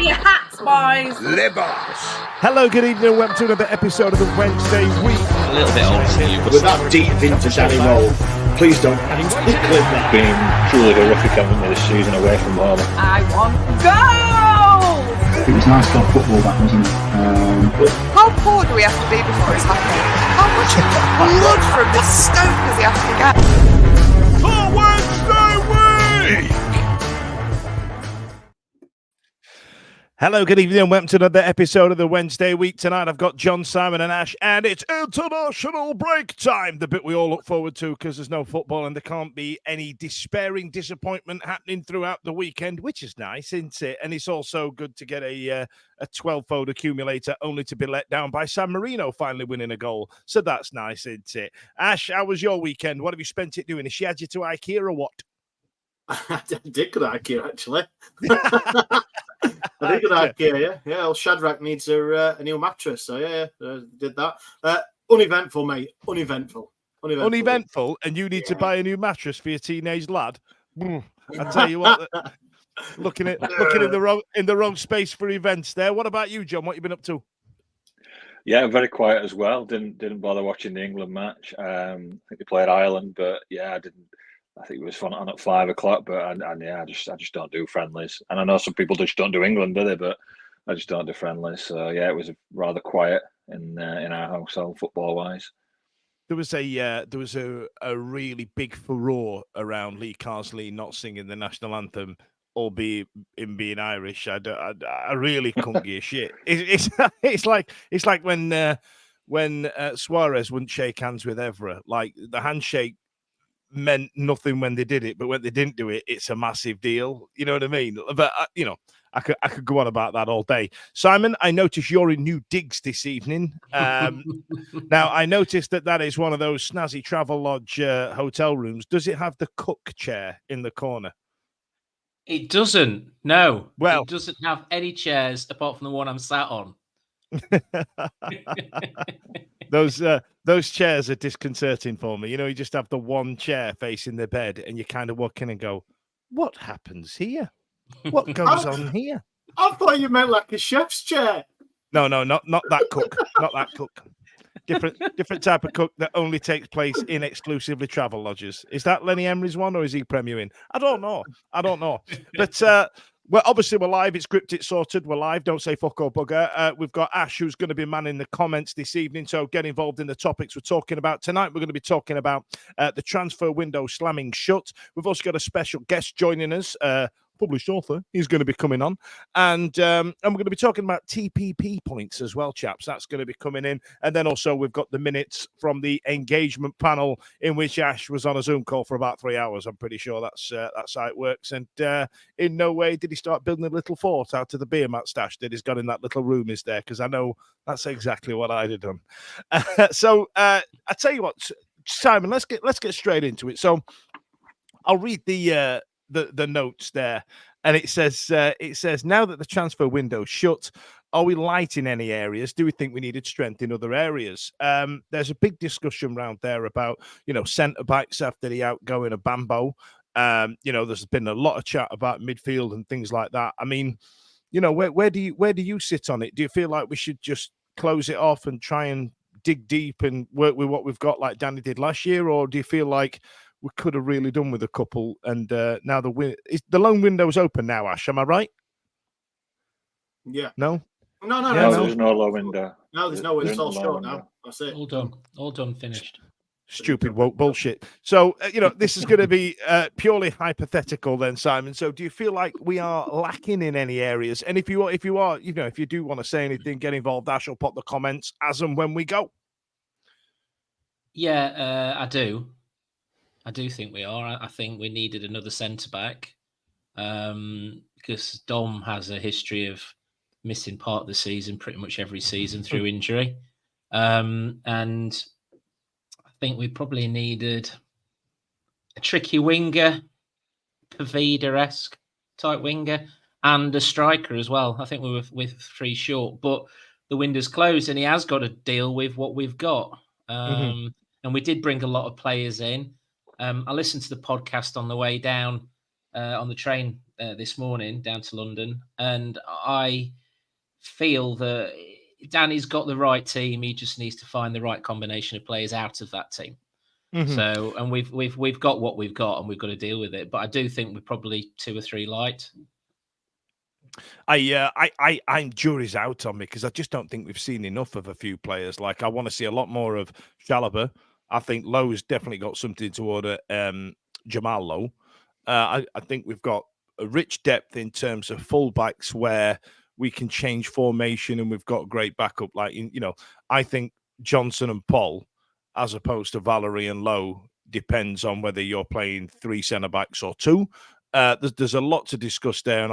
your hats, boys. Libos. Hello, good evening, and welcome to another episode of the Wednesday Week. A little bit old for you, but With that deep into Danny Roll, please don't clip that. Been truly horrific having this season away from home. I want goals. It was nice to have football back, wasn't it? How poor do we have to be before it's happening? How much blood from this stone does he have to get? The Wednesday Week. Hello, good evening, and welcome to another episode of the Wednesday Week. Tonight I've got John, Simon and Ash, and it's international break time, the bit we all look forward to because there's no football and there can't be any despairing disappointment happening throughout the weekend, which is nice, isn't it? And it's also good to get a 12-fold accumulator only to be let down by San Marino finally winning a goal. So that's nice, isn't it? Ash, how was your weekend? What have you spent it doing? Has she had you to IKEA or what? I did go to IKEA, actually. I did go to IKEA, yeah. Old Shadrach needs a new mattress, so yeah, did that. Uneventful, mate. Uneventful. And you need to buy a new mattress for your teenage lad? I tell you what, looking in the wrong space for events there. What about you, John? What have you been up to? Yeah, very quiet as well. Didn't bother watching the England match. I think they played Ireland, but yeah, I didn't. I think it was fun on at 5 o'clock, but I just don't do friendlies. And I know some people just don't do England, do they? But I just don't do friendlies. So yeah, it was rather quiet in our household football wise. There was a really big furore around Lee Carsley not singing the national anthem, albeit in being Irish. I really couldn't give a shit. It's like when Suarez wouldn't shake hands with Evra. Like the handshake meant nothing when they did it, but when they didn't do it, it's a massive deal. You know what I mean? But I could go on about that all day. Simon, I noticed you're in new digs this evening. Now I noticed that is one of those snazzy Travel Lodge hotel rooms. Does it have the cook chair in the corner? it doesn't. No, well, it doesn't have any chairs apart from the one I'm sat on. Those chairs are disconcerting for me. You just have the one chair facing the bed and you kind of walk in and go, what happens here? What goes on here? I thought you meant like a chef's chair. No, not that cook. Not that cook. Different type of cook that only takes place in exclusively travel lodges. Is that Lenny Emery's one or is he premiering? I don't know. But well, obviously we're live. It's scripted, sorted. We're live. Don't say fuck or bugger. We've got Ash who's going to be manning the comments this evening. So get involved in the topics we're talking about tonight. We're going to be talking about the transfer window slamming shut. We've also got a special guest joining us. Published author, he's going to be coming on, and we're going to be talking about TPP points as well, chaps. That's going to be coming in, and then also we've got the minutes from the engagement panel in which Ash was on a Zoom call for about 3 hours. I'm pretty sure that's how it works, and in no way did he start building a little fort out of the beer mat stash that he's got in that little room is there, because I know that's exactly what I'd have done. So I tell you what, Simon, let's get straight into it. So I'll read the notes there, and it says now that the transfer window's shut, are we light in any areas? Do we think we needed strength in other areas? There's a big discussion around there about centre backs after the outgoing of Bambo. There's been a lot of chat about midfield and things like that. I mean, where do you sit on it? Do you feel like we should just close it off and try and dig deep and work with what we've got like Danny did last year, or do you feel like we could have really done with a couple, and now the loan window's open now, Ash? Am I right? Yeah. No. There's no low window. No, there's no. It's all short now. That's it. All done, finished. Stupid woke bullshit. So this is going to be purely hypothetical then, Simon. So do you feel like we are lacking in any areas? And if you do want to say anything, get involved. Ash will pop the comments as and when we go. Yeah, I do. I do think we are. I think we needed another centre-back because Dom has a history of missing part of the season, pretty much every season through injury. And I think we probably needed a tricky winger, Pavida-esque type winger, and a striker as well. I think we were with 3 short, but the window's closed and he has got to deal with what we've got. And we did bring a lot of players in. I listened to the podcast on the way down on the train this morning down to London, and I feel that Danny's got the right team. He just needs to find the right combination of players out of that team. So, and we've got what we've got, and we've got to deal with it. But I do think we're probably 2 or 3 light. I'm jury's out on me because I just don't think we've seen enough of a few players. Like, I want to see a lot more of Chalobah. I think Lowe's definitely got something to order. Jamal Lowe. I think we've got a rich depth in terms of fullbacks where we can change formation, and we've got great backup. Like, I think Johnson and Paul, as opposed to Valerie and Lowe, depends on whether you're playing 3 centre backs or 2. There's a lot to discuss there, and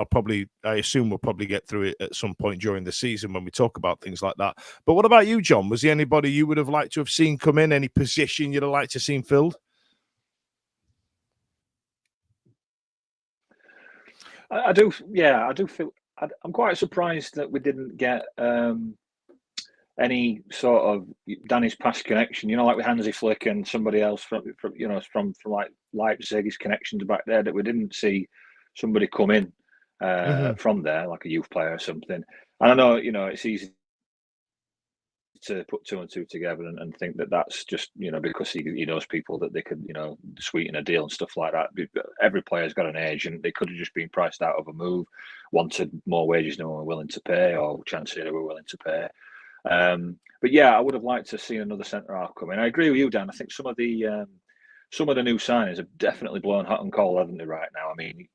I assume we'll probably get through it at some point during the season when we talk about things like that. But what about you, John? Was there anybody you would have liked to have seen come in? Any position you'd have liked to have seen filled? I do feel I'm quite surprised that we didn't get any sort of Danny's past connection, like with Hansi Flick and somebody else from like Leipzig's connections back there, that we didn't see somebody come in from there, like a youth player or something. And I know, it's easy to put 2 and 2 together and think that that's just, because he knows people that they could, sweeten a deal and stuff like that. Every player's got an agent. They could have just been priced out of a move, wanted more wages than we were willing to pay, or chances they were willing to pay. But yeah, I would have liked to see another centre half come in. I agree with you, Dan. I think some of the new signings have definitely blown hot and cold, haven't they, right now? I mean,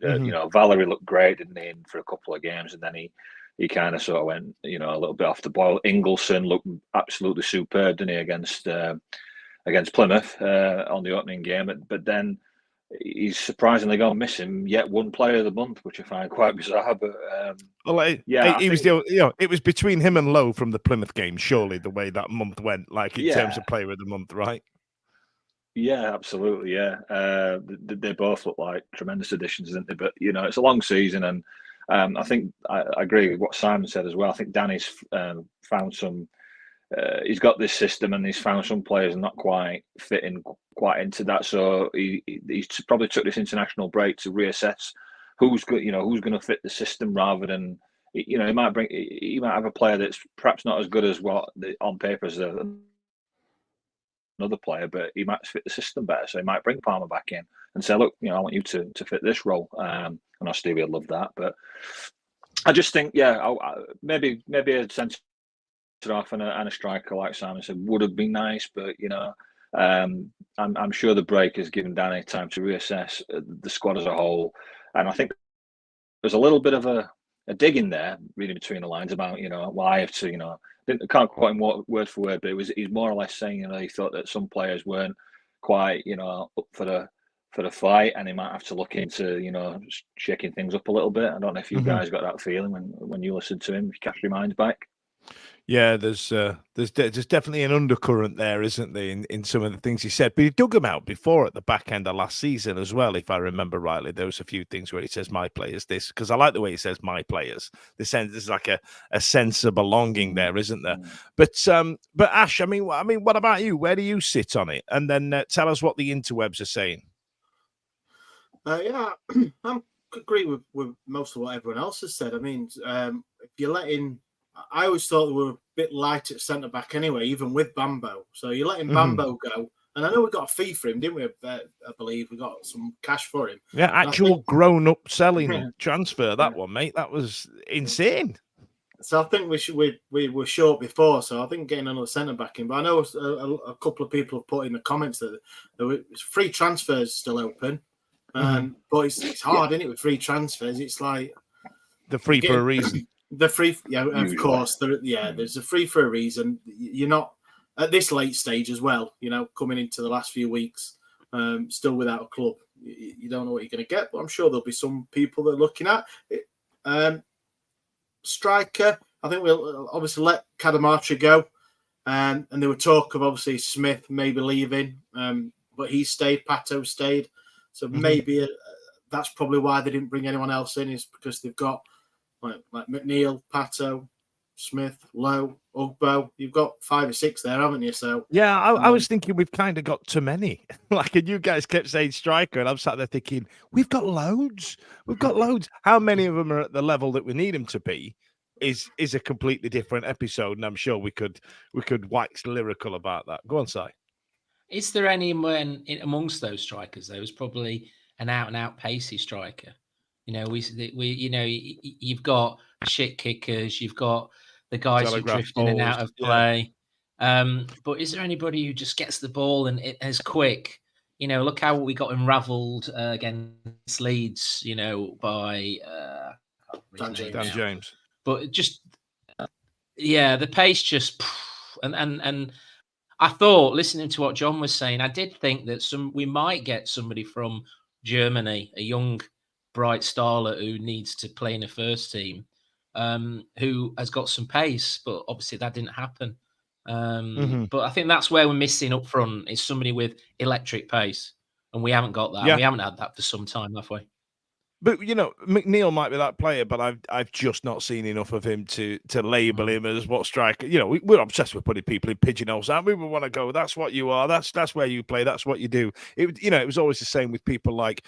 Valerie looked great, didn't he, for a couple of games, and then he kind of sort of went, a little bit off the boil. Ingleson looked absolutely superb, didn't he, against Plymouth on the opening game. But then he's surprisingly gone missing yet one player of the month, which I find quite bizarre. But it was between him and Lowe from the Plymouth game, surely, the way that month went, like in terms of player of the month, right? Yeah, absolutely. Yeah, they both look like tremendous additions, didn't they? But it's a long season, and I think I agree with what Simon said as well. I think Danny's found some. He's got this system, and he's found some players not quite fitting quite into that. So he's probably took this international break to reassess who's good, who's going to fit the system, rather than he might have a player that's perhaps not as good as what on paper as another player, but he might fit the system better. So he might bring Palmer back in and say, look, I want you to fit this role. And I Stevie would love that. But I just think, maybe a centre off and a striker, like Simon said, would have been nice. But I'm sure the break has given Danny time to reassess the squad as a whole. And I think there's a little bit of a dig in there, reading between the lines, about I have to I can't quote him word for word, but he's more or less saying he thought that some players weren't quite up for the fight, and he might have to look into shaking things up a little bit. I don't know if you guys got that feeling when you listened to him, if you cast your minds back. Yeah, there's definitely an undercurrent there, isn't there, in some of the things he said. But he dug them out before at the back end of last season as well, if I remember rightly. There was a few things where he says "my players" this, because I like the way he says "my players." There's like a sense of belonging there, isn't there? But Ash, I mean, what about you? Where do you sit on it? And then tell us what the interwebs are saying. I agree with most of what everyone else has said. I mean, if you're letting, I always thought they were a bit light at centre back anyway, even with Bambo. So you're letting Bambo go, and I know we got a fee for him, didn't we? I believe we got some cash for him. Yeah, actual grown-up selling transfer. That one, mate. That was insane. So I think we were short before, so I think getting another centre back in. But I know a couple of people have put in the comments that there were free transfers still open. But it's hard, isn't it, with free transfers? It's like the free for a reason. The free, of course. There's a free for a reason. You're not at this late stage as well. Coming into the last few weeks, still without a club. You don't know what you're going to get, but I'm sure there'll be some people that are looking at it. Striker, I think we'll obviously let Cadamartri go, and there were talk of obviously Smith maybe leaving, but he stayed. Pato stayed. So maybe that's probably why they didn't bring anyone else in, is because they've got like McNeil, Pato, Smith, Lowe, Ugbo. You've got 5 or 6 there, haven't you? So yeah, I was thinking we've kind of got too many. Like, and you guys kept saying striker, and I'm sat there thinking we've got loads. We've got loads. How many of them are at the level that we need them to be? Is a completely different episode, and I'm sure we could wax lyrical about that. Go on, Si. Is there anyone amongst those strikers? There was probably an out-and-out pacey striker. You know, you've got shit kickers, you've got the guys who drift in and out of play. But is there anybody who just gets the ball and it is quick? You know, look how we got unravelled against Leeds. You know, by Dan James. But just the pace just and I thought, listening to what John was saying, I did think that we might get somebody from Germany, a young, bright starlet who needs to play in the first team, who has got some pace, but obviously that didn't happen. But I think that's where we're missing up front is somebody with electric pace, and we haven't got that. Yeah. We haven't had that for some time, have we? But you know, McNeil might be that player, but I've just not seen enough of him to label him as what striker. You know, we're obsessed with putting people in pigeonholes, aren't we? We want to go, that's what you are, that's where you play, that's what you do. It was always the same with people like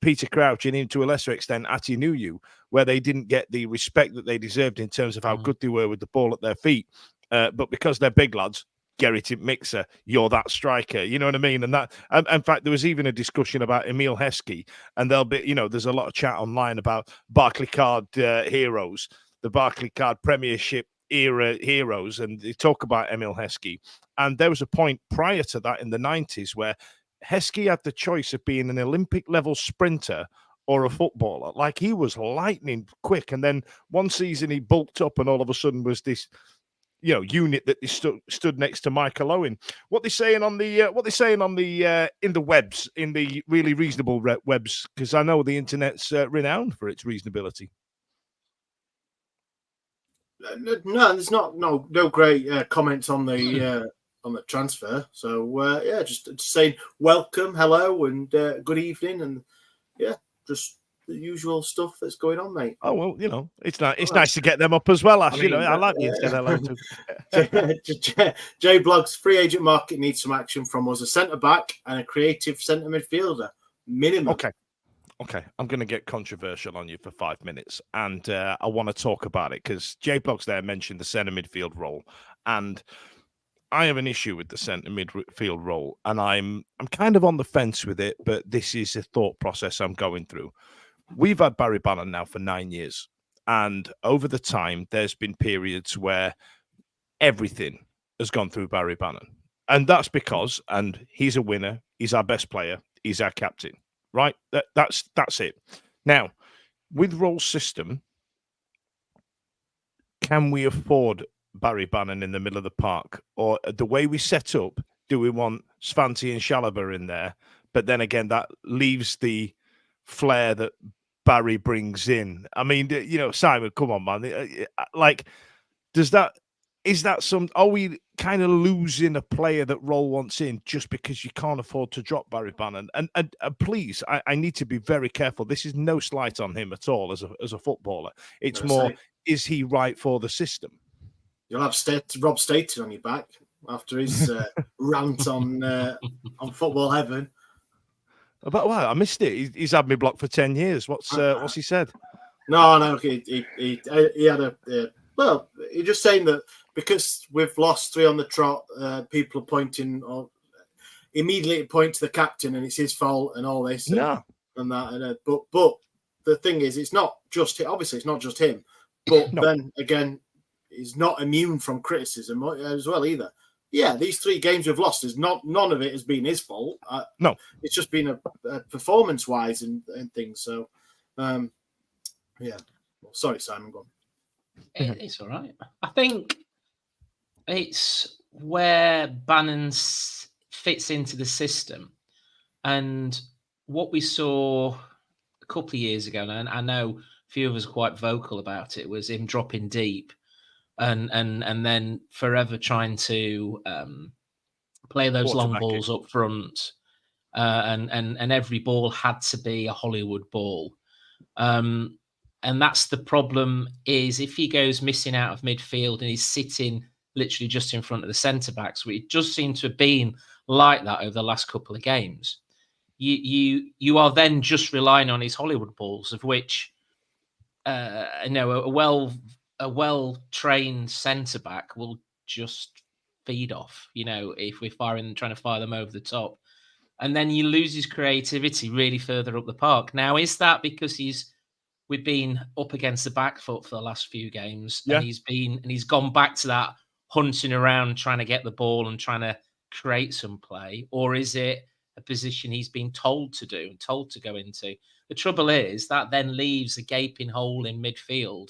Peter Crouch and even to a lesser extent Ati Nuyu, where they didn't get the respect that they deserved in terms of how good they were with the ball at their feet. But because they're big lads, Gerrit Mixer, you're that striker, you know what I mean? And that, in fact, there was even a discussion about Emil Heskey, and there'll be, there's a lot of chat online about Barclaycard heroes, the Barclaycard Premiership era heroes, and they talk about Emil Heskey. And there was a point prior to that in the 90s where Heskey had the choice of being an Olympic level sprinter or a footballer. Like, he was lightning quick, and then one season he bulked up, and all of a sudden was this unit that stood next to Michael Owen. What they saying on the in the webs, in the really reasonable webs, because I know the internet's renowned for its reasonability. No, there's no great comments on the transfer. So just saying welcome, hello, and good evening, and just the usual stuff that's going on, mate. Oh well, it's nice to get them up as well. Ash, I like the instead hello to J Blogs. Free agent market needs some action from us. A centre back and a creative centre midfielder minimum. Okay, I'm going to get controversial on you for 5 minutes, and I want to talk about it because J Blogs there mentioned the centre midfield role, and I have an issue with the centre midfield role, and I'm kind of on the fence with it, but this is a thought process I'm going through. We've had Barry Bannon now for 9 years, and over the time, there's been periods where everything has gone through Barry Bannon, and that's because, and he's a winner, he's our best player, he's our captain, right? That's it. Now, with Roll's system, can we afford Barry Bannon in the middle of the park, or the way we set up? Do we want Svante and Chalobah in there? But then again, that leaves the flair that Barry brings in. I mean, Simon, come on, man. Like, is that are we kind of losing a player that Roll wants in just because you can't afford to drop Barry Bannon? And please, I need to be very careful. This is no slight on him at all as a footballer. It's more, is he right for the system? You'll have Rob Staten on your back after his rant on Football Heaven. But I missed it. He's had me blocked for 10 years. What's he said? No. He had he's just saying that because we've lost 3 on the trot, people are pointing or immediately point to the captain and it's his fault and all this and that. But the thing is, it's not just him. Obviously, it's not just him. But then again, he's not immune from criticism as well either. Yeah, these 3 games we've lost none of it has been his fault. No, it's just been a performance-wise and things. So, Well, sorry, Simon, go on. It's all right. I think it's where Bannon fits into the system, and what we saw a couple of years ago, and I know a few of us are quite vocal about it, was him dropping deep. And then forever trying to play those long balls up front, and every ball had to be a Hollywood ball. And that's the problem, is if he goes missing out of midfield and he's sitting literally just in front of the centre-backs, which it does seem to have been like that over the last couple of games, you are then just relying on his Hollywood balls, of which a well-trained centre-back will just feed off, if we're trying to fire them over the top. And then you lose his creativity really further up the park. Now, is that because we've been up against the back foot for the last few games, and he's gone back to that hunting around, trying to get the ball and trying to create some play, or is it a position he's been told to do and told to go into? The trouble is that then leaves a gaping hole in midfield,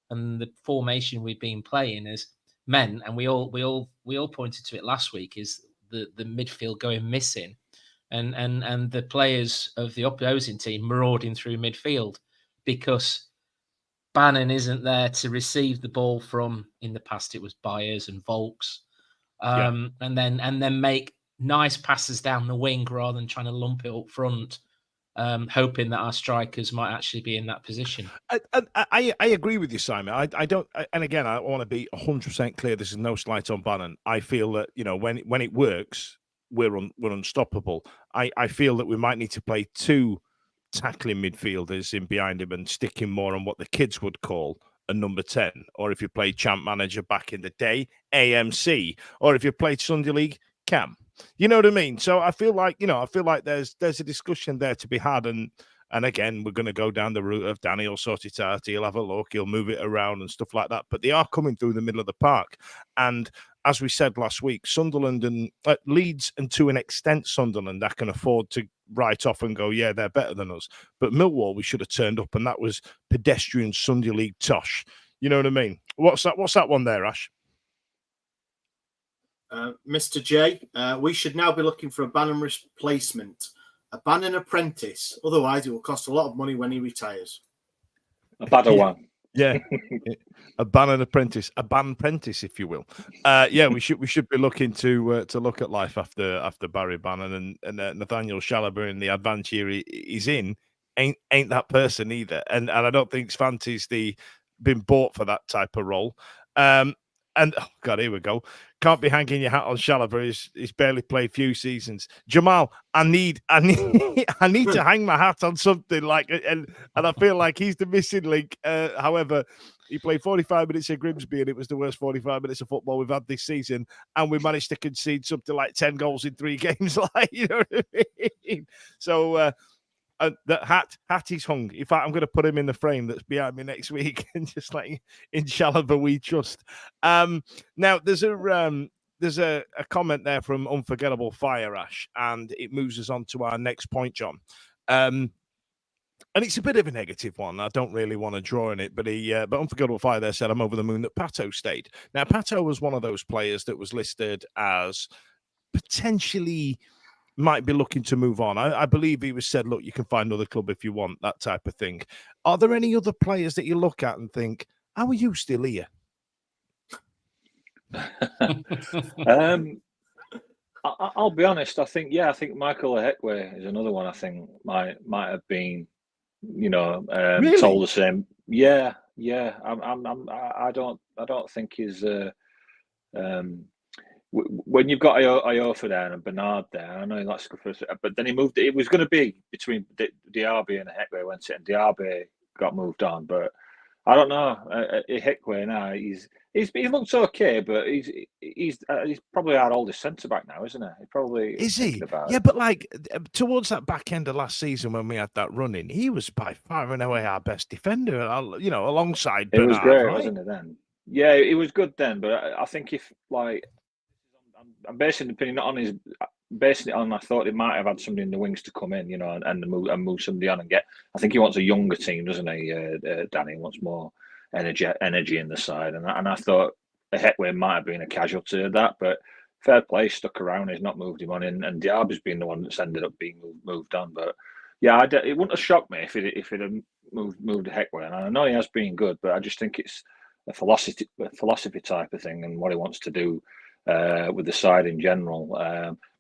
and the formation we've been playing has meant, and we all pointed to it last week, is the midfield going missing, and the players of the opposing team marauding through midfield, because Bannon isn't there to receive the ball from. In the past, it was Byers and Volks, and then make nice passes down the wing rather than trying to lump it up front, hoping that our strikers might actually be in that position. I agree with you, Simon. I don't, and again, I want to be 100% clear. This is no slight on Bannon. I feel that when it works, we're unstoppable. I feel that we might need to play two tackling midfielders in behind him and sticking more on what the kids would call a number 10, or if you played champ manager back in the day, AMC, or if you played Sunday League, Cam. You know what I mean? So I feel like there's a discussion there to be had, and again, we're going to go down the route of Danny will sort it out, he'll have a look, he'll move it around and stuff like that. But they are coming through the middle of the park, and as we said last week, Sunderland and Leeds, and to an extent Sunderland, I can afford to write off and go, yeah, they're better than us. But Millwall, we should have turned up, and that was pedestrian Sunday League tosh. You know what I mean? What's that one there, Ash? Mr. J, we should now be looking for a Bannon replacement, a Bannon apprentice. Otherwise, it will cost a lot of money when he retires. A better one. Yeah, a Bannon apprentice, a Ban apprentice, if you will. Yeah, we should be looking to look at life after Barry Bannon, and Nathaniel Chalobah in the advance year he's in ain't that person either, and I don't think Svanti's been bought for that type of role. And oh God, here we go. Can't be hanging your hat on Chalobah. He's barely played few seasons. Jamal, I need to hang my hat on something like, and I feel like he's the missing link. However, he played 45 minutes at Grimsby, and it was the worst 45 minutes of football we've had this season. And we managed to concede something like 10 goals in 3 games. Like, you know what I mean? So. That hat is hung. In fact, I'm going to put him in the frame that's behind me next week, and just like in Chalobah we trust. Now there's a comment there from Unforgettable Fire Ash, and it moves us on to our next point, John. And it's a bit of a negative one. I don't really want to draw on it, but Unforgettable Fire there said, I'm over the moon that Pato stayed. Now, Pato was one of those players that was listed as potentially might be looking to move on. I believe he was said, look, you can find another club if you want, that type of thing. Are there any other players that you look at and think, how are you still here? I'll be honest. I think Michael Ehekwe is another one. I think might have been, really? told the same. Yeah. I don't think he's. When you've got Iofa there and Bernard there, I know that's good for us, but then he moved. It was going to be between Diaby and Ehekwe, went it, and Diaby got moved on. But I don't know. Ehekwe now, he looks okay, but he's probably our oldest centre back now, isn't he? He probably is he? Yeah, but like towards that back end of last season when we had that running, he was by far and away our best defender. Alongside Bernard. It was great, right? wasn't it? Then, yeah, it was good then. But I think if like. I'm basing the opinion not on his, basing it on. I thought they might have had somebody in the wings to come in, and move somebody on and get. I think he wants a younger team, doesn't he? Danny wants more energy in the side, and I thought Ehekwe might have been a casualty of that, but fair play, stuck around. He's not moved him on, and Diaby's been the one that's ended up being moved on. But yeah, it wouldn't have shocked me if it had moved Ehekwe, and I know he has been good, but I just think it's a philosophy type of thing and what he wants to do. With the side in general,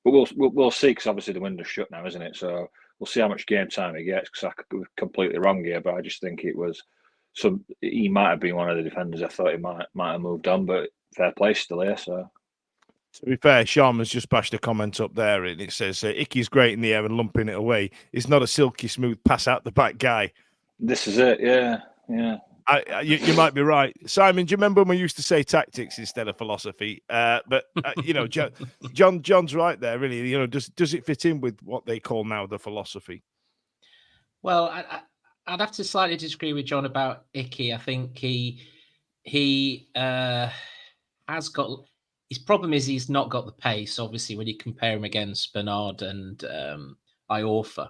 but we'll see, because obviously the window's shut now, isn't it? So we'll see how much game time he gets, because I could be completely wrong here, but I just think it was he might have been one of the defenders. I thought he might have moved on, but fair play, still here. So. To be fair, Sharman's just bashed a comment up there, and it says, Icky's great in the air and lumping it away. He's not a silky smooth pass out the back guy. This is it, yeah. You might be right. Simon, do you remember when we used to say tactics instead of philosophy? But, John's right there, really. Does it fit in with what they call now the philosophy? Well, I'd have to slightly disagree with John about Icky. I think he has got... His problem is he's not got the pace, obviously, when you compare him against Bernard and Iorfa.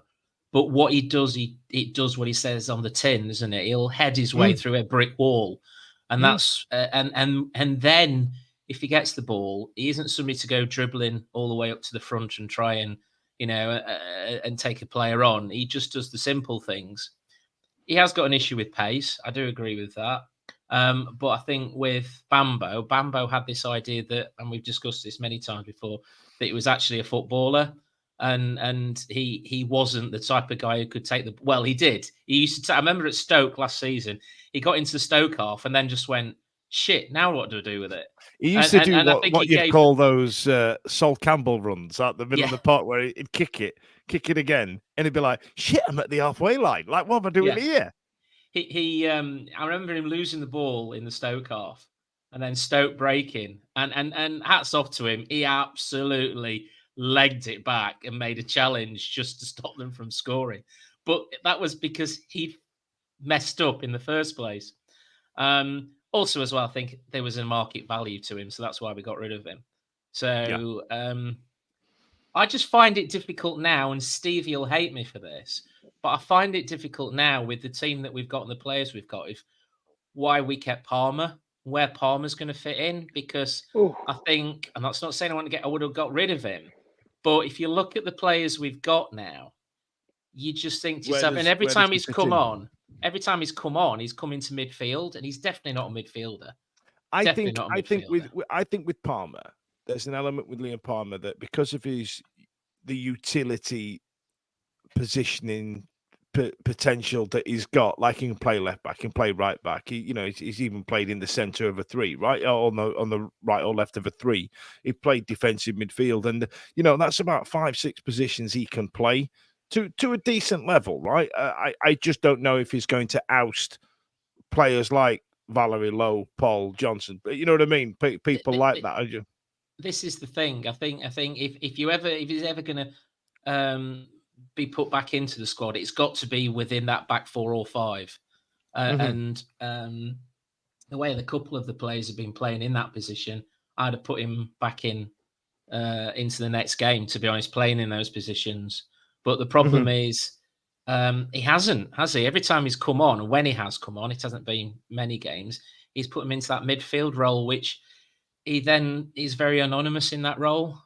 But what he does, it does what he says on the tin, isn't it? He'll head his way through a brick wall. And that's and then if he gets the ball, he isn't somebody to go dribbling all the way up to the front and try and, and take a player on. He just does the simple things. He has got an issue with pace. I do agree with that. But I think with Bambo had this idea that, and we've discussed this many times before, that he was actually a footballer, and he wasn't the type of guy who could take the. Well, he did. He used to. I remember at Stoke last season, he got into the Stoke half and then just went, "Shit, now what do I do with it?" He used to do what you'd call those Sol Campbell runs at the middle of the park, where he'd kick it again, and he'd be like, "Shit, I'm at the halfway line. Like, what am I doing here?" I remember him losing the ball in the Stoke half and then Stoke breaking and hats off to him. He absolutely legged it back and made a challenge just to stop them from scoring. But that was because he messed up in the first place. Also, as well, I think there was a market value to him, so that's why we got rid of him. So I just find it difficult now, and Stevie will hate me for this, but I find it difficult now with the team that we've got and the players we've got, why we kept Palmer, where Palmer's going to fit in, because I think, and that's not saying I would have got rid of him, but if you look at the players we've got now, you just think to yourself, and every time he's come on, he's come into midfield, and he's definitely not a midfielder. I think with Palmer, there's an element with Liam Palmer that because of the utility positioning potential that he's got, like he can play left back, he can play right back. He's even played in the centre of a three, right, on the right or left of a three. He played defensive midfield, and that's about 5-6 positions he can play to a decent level, right? I just don't know if he's going to oust players like Valerie Lowe, Paul Johnson, but you know what I mean. People like that. This is the thing. I think if he's ever going to be put back into the squad, it's got to be within that back 4 or 5. And the way the couple of the players have been playing in that position, I'd have put him back in into the next game, to be honest, playing in those positions. But the problem is he hasn't, has he? Every time he's come on, and when he has come on, it hasn't been many games, he's put him into that midfield role, which he then is very anonymous in that role.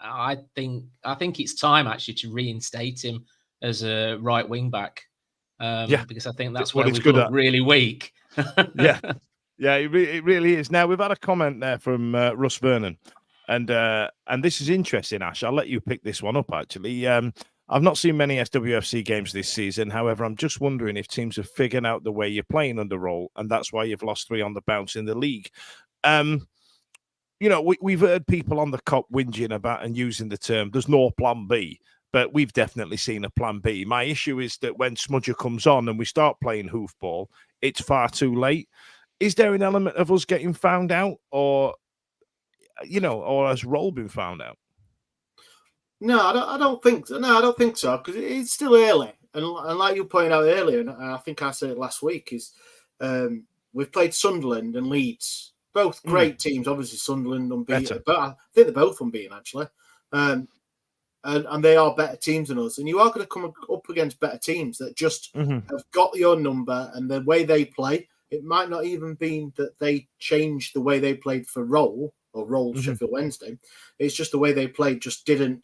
I think it's time actually to reinstate him as a right wing back. Because I think that's where we've looked really weak. Yeah, it really is. Now we've had a comment there from Russ Vernon, and this is interesting, Ash. I'll let you pick this one up. Actually, I've not seen many SWFC games this season. However, I'm just wondering if teams have figured out the way you're playing under roll, and that's why you've lost 3 on the bounce in the league. We've heard people on the COP whinging about and using the term, there's no plan B, but we've definitely seen a plan B. My issue is that when Smudger comes on and we start playing hoofball, it's far too late. Is there an element of us getting found out, or has Roll been found out? No, I don't think so. No, I don't think so, because it's still early. And like you pointed out earlier, and I think I said it last week, is we've played Sunderland and Leeds. Both great teams, obviously Sunderland unbeaten, but I think they're both unbeaten actually, and they are better teams than us. And you are going to come up against better teams that just have got your number, and the way they play, it might not even be that they changed the way they played for Roll Sheffield Wednesday. It's just the way they played just didn't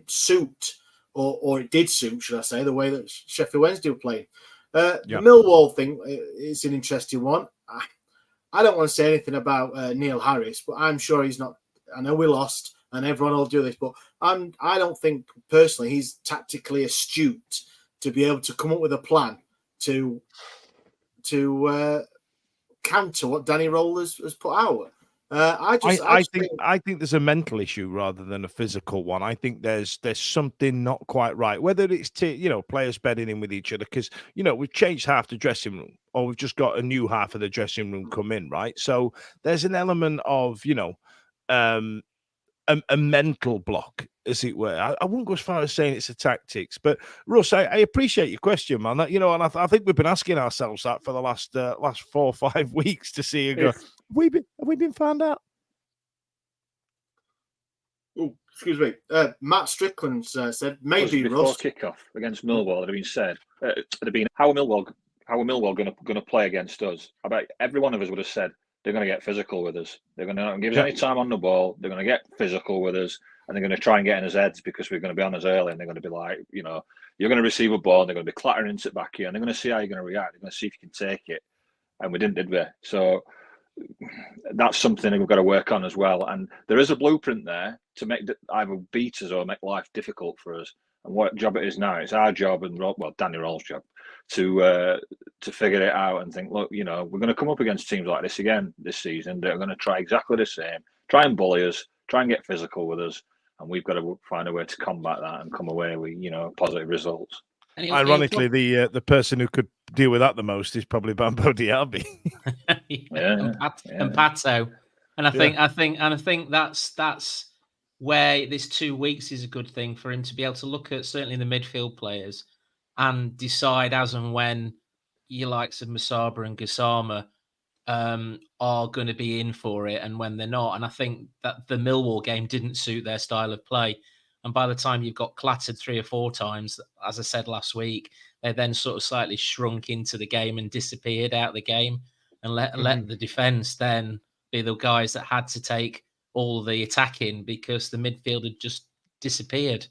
suit, or it did suit, should I say, the way that Sheffield Wednesday were playing. The Millwall thing is an interesting one. I don't want to say anything about Neil Harris, but I'm sure he's not. I know we lost, and everyone will do this, but I don't think personally he's tactically astute to be able to come up with a plan to counter what Danny Roll has put out. I think there's a mental issue rather than a physical one. I think there's something not quite right. Whether it's players bedding in with each other, because we've changed half the dressing room, or we've just got a new half of the dressing room come in, right? So there's an element of a mental block, as it were. I wouldn't go as far as saying it's a tactics, but Russ, I appreciate your question, man. That, and I think we've been asking ourselves that for the last 4 or 5 weeks to see you go. Have we been found out? Oh, excuse me. Matt Strickland said maybe before Russ kickoff against Millwall. It had been said. It had been how are Millwall going to play against us? I bet every one of us would have said they're going to get physical with us. They're going to not give us any time on the ball. They're going to get physical with us, and they're going to try and get in his heads because we're going to be on us early, and they're going to be like, you're going to receive a ball, and they're going to be clattering into it back here, and they're going to see how you're going to react. They're going to see if you can take it, and we didn't, did we? So that's something we've got to work on as well. And there is a blueprint there to make either beat us or make life difficult for us. And what job it is now, it's our job and Danny Roll's job to figure it out and think, look, we're going to come up against teams like this again this season. They're going to try exactly the same, try and bully us, try and get physical with us, and we've got to find a way to combat that and come away with positive results. Ironically, the person who could deal with that the most is probably Bambo Diaby. and Pato, and I think that's where this 2 weeks is a good thing for him to be able to look at certainly the midfield players and decide as and when your likes of Masaba and Gassama are going to be in for it and when they're not. And I think that the Millwall game didn't suit their style of play. And by the time you've got clattered 3 or 4 times, as I said last week, they then sort of slightly shrunk into the game and disappeared out of the game and let the defence then be the guys that had to take all the attacking because the midfield had just disappeared.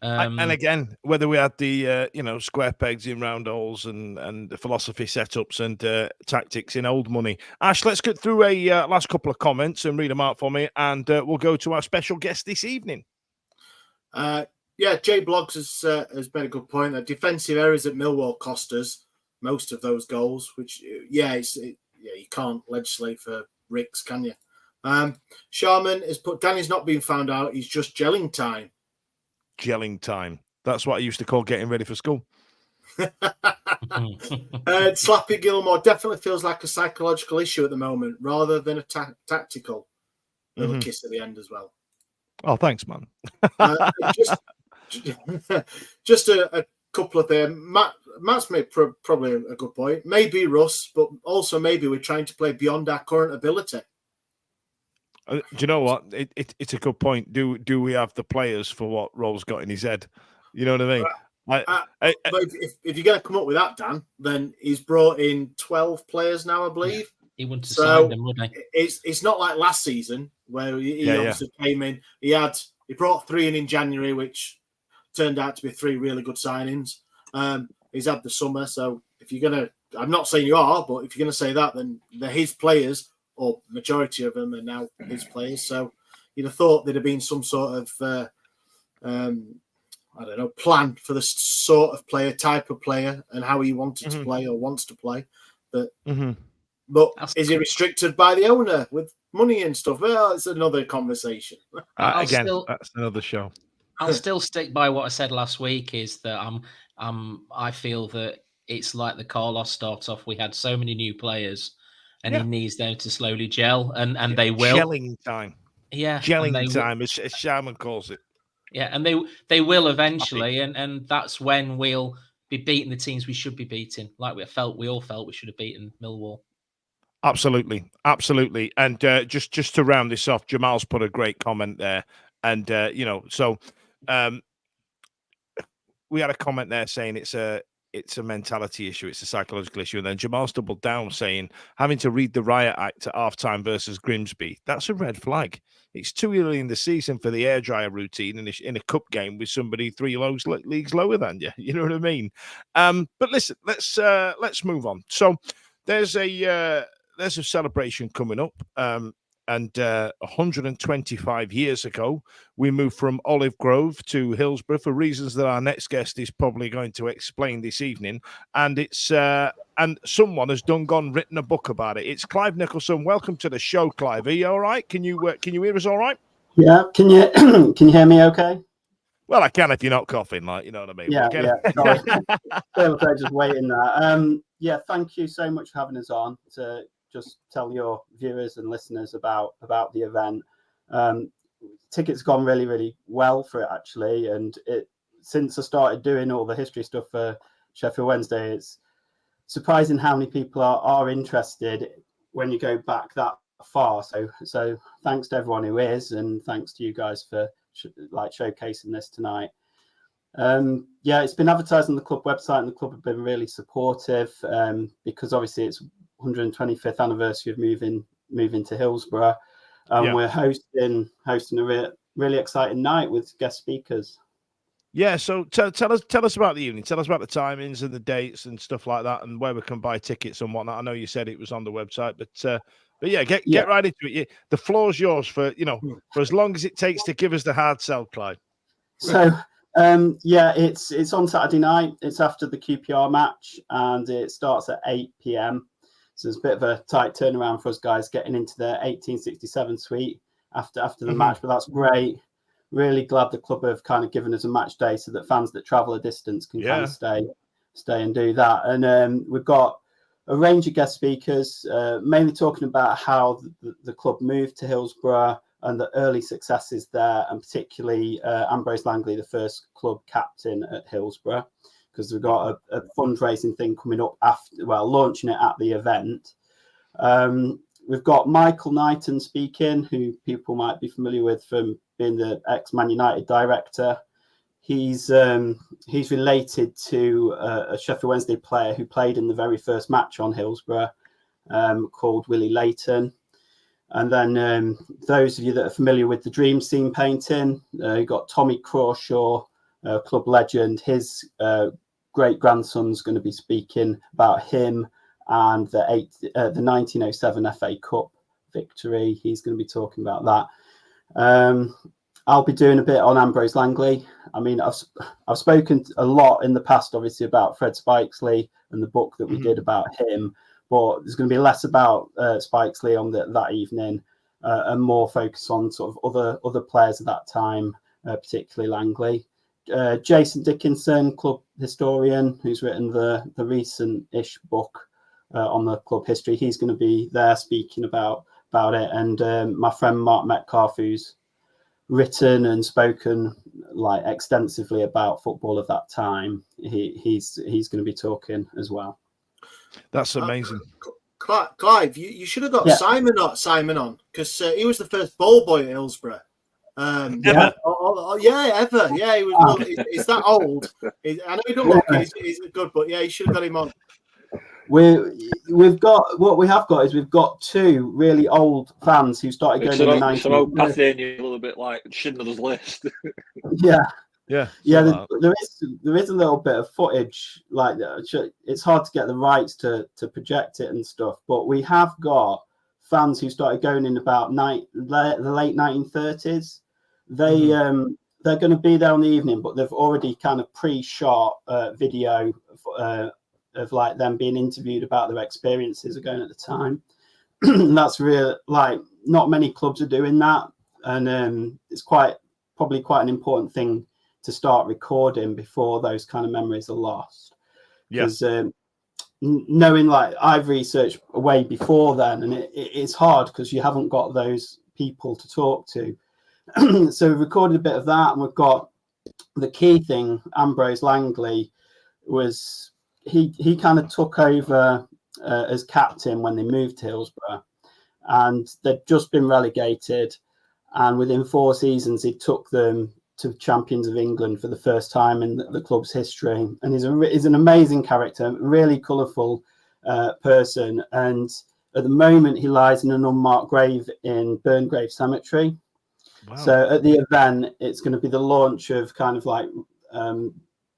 And again, whether we had the square pegs in round holes and the philosophy setups and tactics in old money. Ash, let's get through a last couple of comments and read them out for me, and we'll go to our special guest this evening. Jay Bloggs has made a good point that defensive errors at Millwall cost us most of those goals, which you can't legislate for Ricks, can you? Sharman has put Danny's not being found out, he's just gelling time. Gelling time. That's what I used to call getting ready for school. Slappy Gilmore definitely feels like a psychological issue at the moment rather than a tactical. Little kiss at the end as well. Oh, thanks, man. just a couple of things. Matt's made probably a good point. Maybe Russ, but also maybe we're trying to play beyond our current ability. Do you know what? It's a good point. Do we have the players for what Roll's got in his head? You know what I mean? But if you're going to come up with that, Dan, then he's brought in 12 players now, I believe. Yeah, he wouldn't have signed them, would he? It's not like last season where he obviously came in. He brought 3 in January, which turned out to be 3 really good signings. He's had the summer, so if you're going to, I'm not saying you are, but if you're going to say that, then they're his players, or majority of them are now his players. So you'd have thought there'd have been some sort of, plan for the sort of player, type of player, and how he wanted to play or wants to play. But is he restricted by the owner with money and stuff? Well, it's another conversation. That's another show. I'll still stick by what I said last week. Is that I feel that it's like the Carlos start off. We had so many new players. And he needs them to slowly gel, and they will. Gelling time. Yeah. Gelling time, as Sharman calls it. Yeah, and they will eventually, and that's when we'll be beating the teams we should be beating, like we all felt we should have beaten Millwall. Absolutely. And just to round this off, Jamal's put a great comment there. And, we had a comment there saying it's a mentality issue, it's a psychological issue. And then Jamal's doubled down saying having to read the riot act at half-time versus Grimsby, that's a red flag. It's too early in the season for the airdryer routine in a cup game with somebody 3 leagues lower than you. You know what I mean? But listen, let's move on. So there's a celebration coming up. And 125 years ago, we moved from Olive Grove to Hillsboro for reasons that our next guest is probably going to explain this evening. And it's and someone has written a book about it. It's Clive Nicholson. Welcome to the show, Clive. Are you all right? Can you hear us all right? Yeah. Can you hear me okay? Well, I can if you're not coughing, like, you know what I mean. Yeah. Sorry. Just waiting there. Yeah. Thank you so much for having us on to just tell your viewers and listeners about the event. Tickets gone really, really well for it, actually. And since I started doing all the history stuff for Sheffield Wednesday, it's surprising how many people are interested when you go back that far. So thanks to everyone who is, and thanks to you guys for showcasing this tonight. Yeah, it's been advertised on the club website, and the club have been really supportive because obviously it's 125th anniversary of moving to Hillsboro, and we're hosting a really exciting night with guest speakers. Yeah, so tell us about the evening. Tell us about the timings and the dates and stuff like that, and where we can buy tickets and whatnot. I know you said it was on the website, but yeah, get right into it. The floor's yours for as long as it takes to give us the hard sell, Clive. So it's on Saturday night. It's after the QPR match, and it starts at 8 p.m. So it's a bit of a tight turnaround for us guys getting into the 1867 suite after the match, but that's great. Really glad the club have kind of given us a match day so that fans that travel a distance can kind of stay and do that. And we've got a range of guest speakers, mainly talking about how the club moved to Hillsboro and the early successes there, and particularly Ambrose Langley, the first club captain at Hillsboro, because we've got a fundraising thing coming up launching it at the event. We've got Michael Knighton speaking, who people might be familiar with from being the ex-Man United director. He's related to a Sheffield Wednesday player who played in the very first match on Hillsboro, called Willie Layton. And then those of you that are familiar with the Dream Scene painting, you've got Tommy Crawshaw, club legend. His great-grandson's going to be speaking about him and the 1907 FA Cup victory. He's going to be talking about that. I'll be doing a bit on Ambrose Langley. I mean, I've spoken a lot in the past, obviously, about Fred Spikesley and the book that we did about him, but there's going to be less about Spikesley on that evening, and more focus on sort of other players at that time, particularly Langley. Jason Dickinson, club historian, who's written the recent-ish book on the club history. He's going to be there speaking about it. And my friend Mark Metcalf, who's written and spoken extensively about football of that time, he's going to be talking as well. That's amazing. Clive, you should have got Simon on, because he was the first ball boy at Hillsboro. Ever. Ever. Yeah, he was. He's that old. I know he don't look. He's good, but yeah, you should have got him on. We've got two really old fans who started going in the 90s. Pathania, a little bit like Schindler's List. Yeah. There is a little bit of footage like that. It's hard to get the rights to project it and stuff, but we have got fans who started going in about the late 1930s. They're going to be there on the evening, but they've already kind of pre-shot video of like them being interviewed about their experiences of going at the time. That's real. Like, not many clubs are doing that, and it's probably quite an important thing to start recording before those kind of memories are lost. Because knowing, like, I've researched way before then, and it's hard because you haven't got those people to talk to. So we've recorded a bit of that, and we've got the key thing. Ambrose Langley was he kind of took over as captain when they moved to Hillsboro, and they'd just been relegated, and within 4 seasons he took them to Champions of England for the first time in the club's history. And he's an amazing character, really colourful person, and at the moment he lies in an unmarked grave in Burngrave Cemetery. Wow. So at the event, it's going to be the launch of kind of like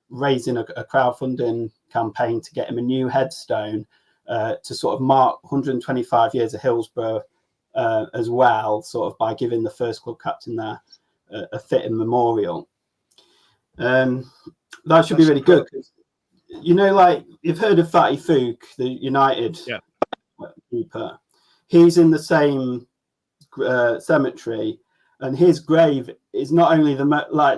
raising a crowdfunding campaign to get him a new headstone to sort of mark 125 years of Hillsboro as well, sort of by giving the first club captain there a fitting memorial. That should be really good. You know, like you've heard of Fatty Fook, the United keeper. He's in the same cemetery, and his grave is not only the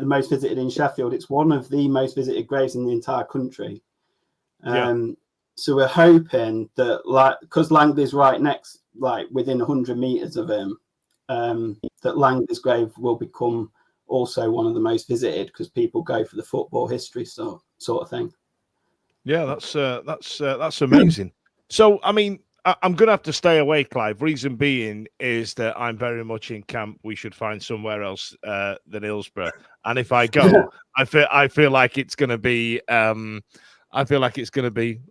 most visited in Sheffield; it's one of the most visited graves in the entire country. So we're hoping that, like, because Langley's right next, like within 100 meters of him, that Langley's grave will become also one of the most visited because people go for the football history sort of thing. Yeah, that's amazing. So, I mean, I'm going to have to stay away, Clive. Reason being is that I'm very much in camp. We should find somewhere else than Hillsboro. And if I go, I feel like it's going to be. I feel like it's going to be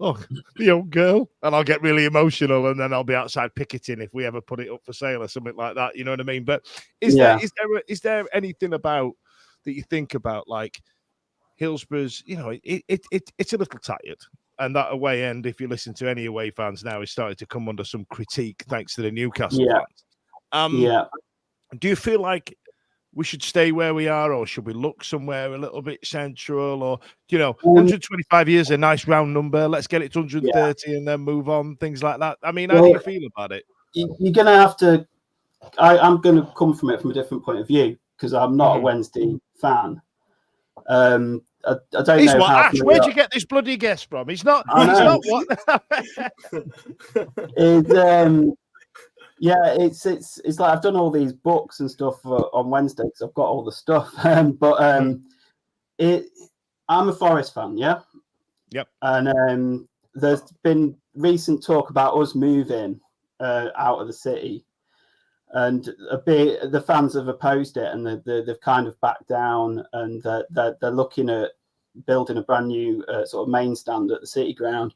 the old girl, and I'll get really emotional, and then I'll be outside picketing if we ever put it up for sale or something like that. You know what I mean? But is there anything about that you think about, like Hillsboro's? You know, it's a little tired. And that away end, if you listen to any away fans now, is starting to come under some critique thanks to the Newcastle fans. Do you feel like we should stay where we are, or should we look somewhere a little bit central? Or, 125 years is a nice round number. Let's get it to 130 and then move on, things like that. I mean, how do you feel about it? You're going to have to... I'm going to come from it from a different point of view because I'm not a Wednesday fan. I don't know. Ash, where'd you get this bloody guess from? He's not what? It's like I've done all these books and stuff on Wednesday because I've got all the stuff. I'm a Forest fan, yeah. Yep. And there's been recent talk about us moving out of the city, and the fans have opposed it, and they've kind of backed down, and they're looking at building a brand new sort of main stand at the City Ground.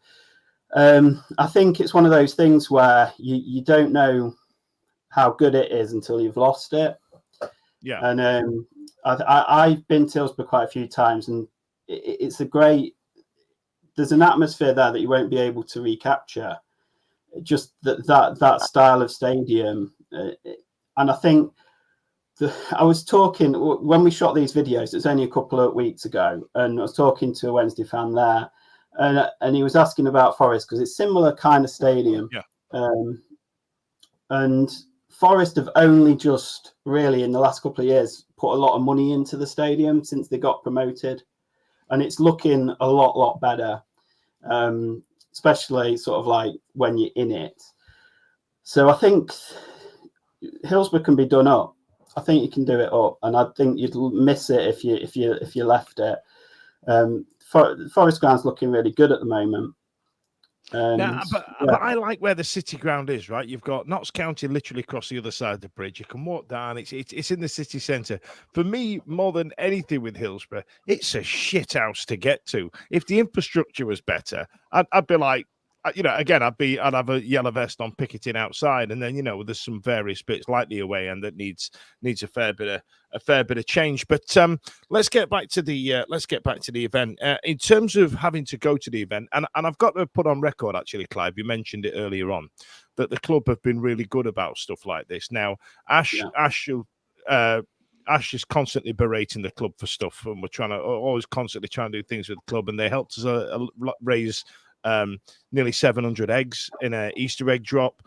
I think it's one of those things where you don't know how good it is until you've lost it. Yeah. And I've been to Hillsborough quite a few times, and it's a great. There's an atmosphere there that you won't be able to recapture. Just that style of stadium, and I think I was talking when we shot these videos. It's only a couple of weeks ago, and I was talking to a Wednesday fan there, and he was asking about Forest because it's similar kind of stadium. Yeah. And Forest have only just really in the last couple of years put a lot of money into the stadium since they got promoted, and it's looking a lot better. Especially sort of like when you're in it. So I think Hillsborough can be done up. I think you can do it up, and I think you'd miss it if you left it. Forest Ground's looking really good at the moment. But I like where the City Ground is, right? You've got Notts County literally across the other side of the bridge. You can walk down. It's in the city centre. For me, more than anything with Hillsborough, it's a shit house to get to. If the infrastructure was better, I'd be like, again, I'd have a yellow vest on picketing outside, and then there's some various bits like the away end that needs a fair bit of change. But let's get back to the event. In terms of having to go to the event, and I've got to put on record actually, Clive, you mentioned it earlier on that the club have been really good about stuff like this. Now, Ash is constantly berating the club for stuff, and we're always constantly trying to do things with the club, and they helped us raise nearly 700 eggs in an Easter egg drop.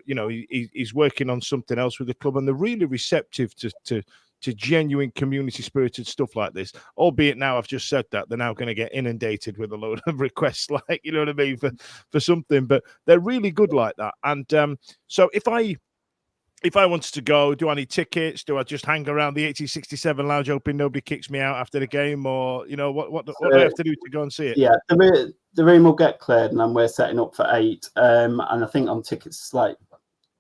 He's working on something else with the club, and they're really receptive to genuine community spirited stuff like this. Albeit now I've just said that they're now going to get inundated with a load of requests, like what I mean, for something. But they're really good like that. And so if I wanted to go, do I need tickets? Do I just hang around the 1867 lounge hoping nobody kicks me out after the game? Or, what do I have to do to go and see it? Yeah, the room will get cleared, and then we're setting up for 8. And I think on tickets,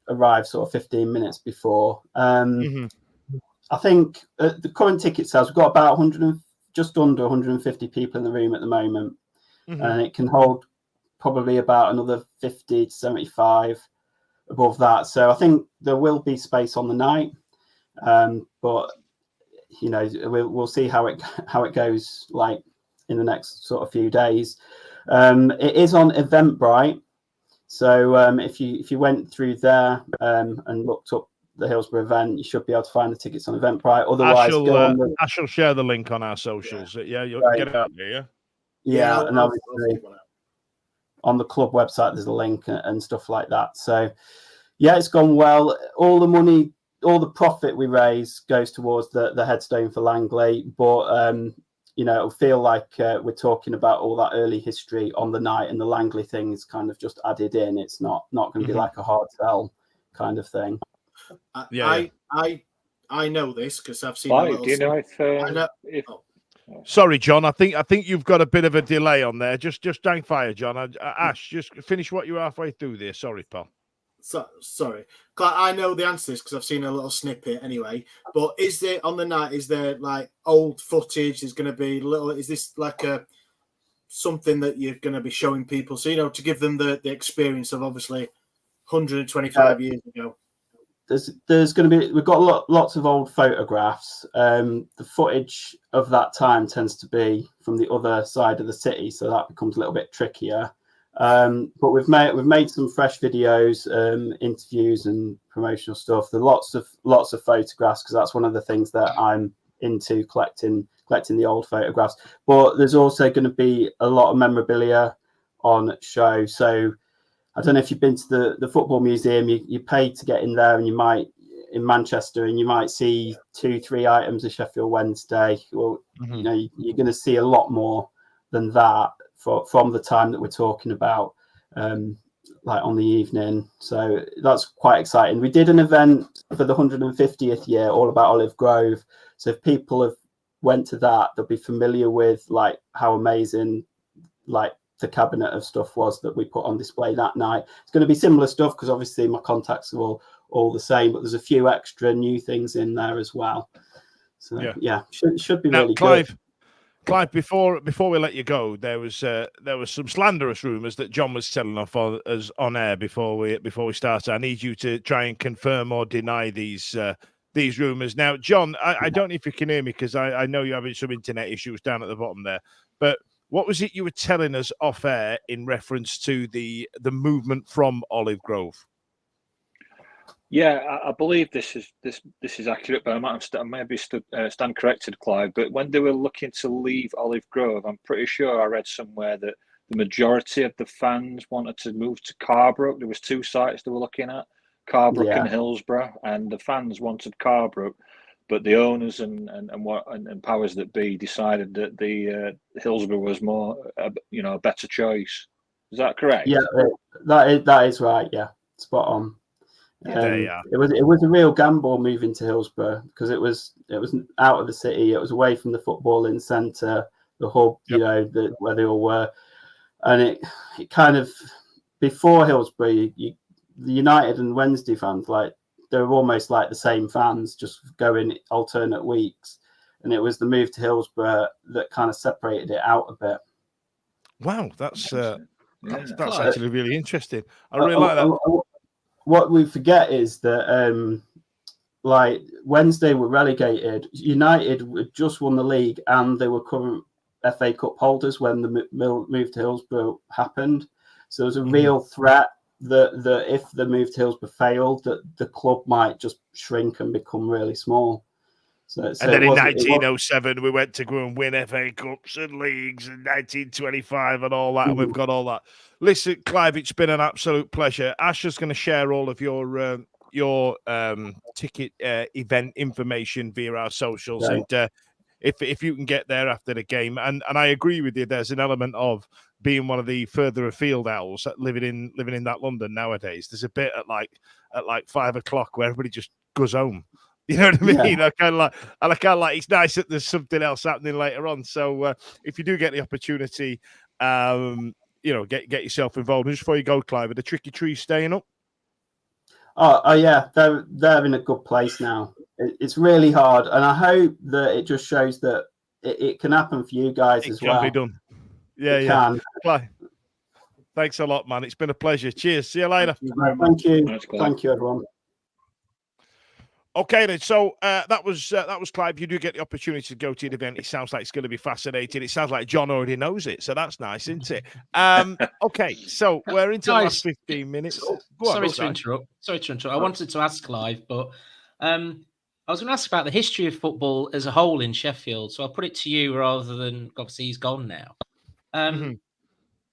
arrive sort of 15 minutes before. I think the current ticket sales, we've got about just under 150 people in the room at the moment. And it can hold probably about another 50 to 75 above that. So I think there will be space on the night, but we'll see how it goes in the next sort of few days. It is on Eventbrite, So if you went through there and looked up the Hillsboro event, you should be able to find the tickets on Eventbrite. Otherwise, I shall share the link on our socials. Yeah, you'll get it out there. Yeah. Yeah, and obviously on the club website there's a link and stuff like that. So yeah, it's gone well. All the money, all the profit we raise goes towards the headstone for Langley. But it'll feel like we're talking about all that early history on the night, and the Langley thing is kind of just added in. It's not going to be like a hard sell kind of thing. I know this because I've seen. Do you know if Sorry, John. I think you've got a bit of a delay on there. Just hang fire, John. Ash, just finish what you're halfway through there. Sorry, pal. Sorry, I know the answer to this because I've seen a little snippet anyway. But is there on the night? Is there like old footage? Is going to be little? Is this like something that you're going to be showing people? So to give them the experience of obviously 125 years ago. There's going to be, we've got lots of old photographs. The footage of that time tends to be from the other side of the city, so that becomes a little bit trickier. But we've made some fresh videos, interviews, and promotional stuff. There's lots of photographs because that's one of the things that I'm into, collecting the old photographs. But there's also going to be a lot of memorabilia on show. So I don't know if you've been to the football museum. You pay to get in there, and you might in Manchester, and you might see 2-3 items of Sheffield Wednesday. Well, you're going to see a lot more than that from the time that we're talking about, like on the evening. So that's quite exciting. We did an event for the 150th year, all about Olive Grove. So if people have went to that, they'll be familiar with like how amazing like the cabinet of stuff was that we put on display that night. It's going to be similar stuff because obviously my contacts are all the same, but there's a few extra new things in there as well. So yeah, should be really good. Clive, before we let you go, there was some slanderous rumours that John was telling us on air before we started. I need you to try and confirm or deny these rumours. Now, John, I don't know if you can hear me because I know you're having some internet issues down at the bottom there, but what was it you were telling us off air in reference to the movement from Olive Grove? Yeah, I believe this is accurate, but I might be stand corrected, Clive. But when they were looking to leave Olive Grove, I'm pretty sure I read somewhere that the majority of the fans wanted to move to Carbrook. There was 2 sites they were looking at, Carbrook and Hillsboro, and the fans wanted Carbrook, but the owners and powers that be decided that the Hillsboro was more a better choice. Is that correct? Yeah, that is right. Yeah, spot on. It was a real gamble moving to Hillsboro because it was out of the city. It was away from the footballing centre, the hub, where they all were, and it kind of before Hillsboro, the United and Wednesday fans they were almost like the same fans, just going alternate weeks, and it was the move to Hillsboro that kind of separated it out a bit. Wow, that's actually really interesting. I really like that. What we forget is that Wednesday were relegated. United just won the league and they were current FA Cup holders when the move to Hillsborough happened. So there's a real threat that if the move to Hillsborough failed, that the club might just shrink and become really small. And then in 1907, we went to go and win FA Cups and leagues in 1925 and all that. And we've got all that. Listen, Clive, it's been an absolute pleasure. Asher's going to share all of your ticket event information via our socials. Right. And if you can get there after the game, and I agree with you, there's an element of being one of the further afield owls living in that London nowadays. There's a bit at like 5 o'clock where everybody just goes home. You know what I mean? Yeah. I kind of like it's nice that there's something else happening later on. So if you do get the opportunity, get yourself involved. And just before you go, Clive, are the Tricky Trees staying up? Oh yeah, they're in a good place now. It's really hard, and I hope that it just shows that it can happen for you guys as well. It can be done. Yeah. Clive, thanks a lot, man. It's been a pleasure. Cheers. See you later. Thank you. Thank you, everyone. Okay, then. So that was Clive. You do get the opportunity to go to the event. It sounds like it's going to be fascinating. It sounds like John already knows it, so that's nice, isn't it? Okay, so we're into the last 15 minutes. Sorry to interrupt. I wanted to ask Clive, but I was going to ask about the history of football as a whole in Sheffield. So I'll put it to you rather than, obviously he's gone now.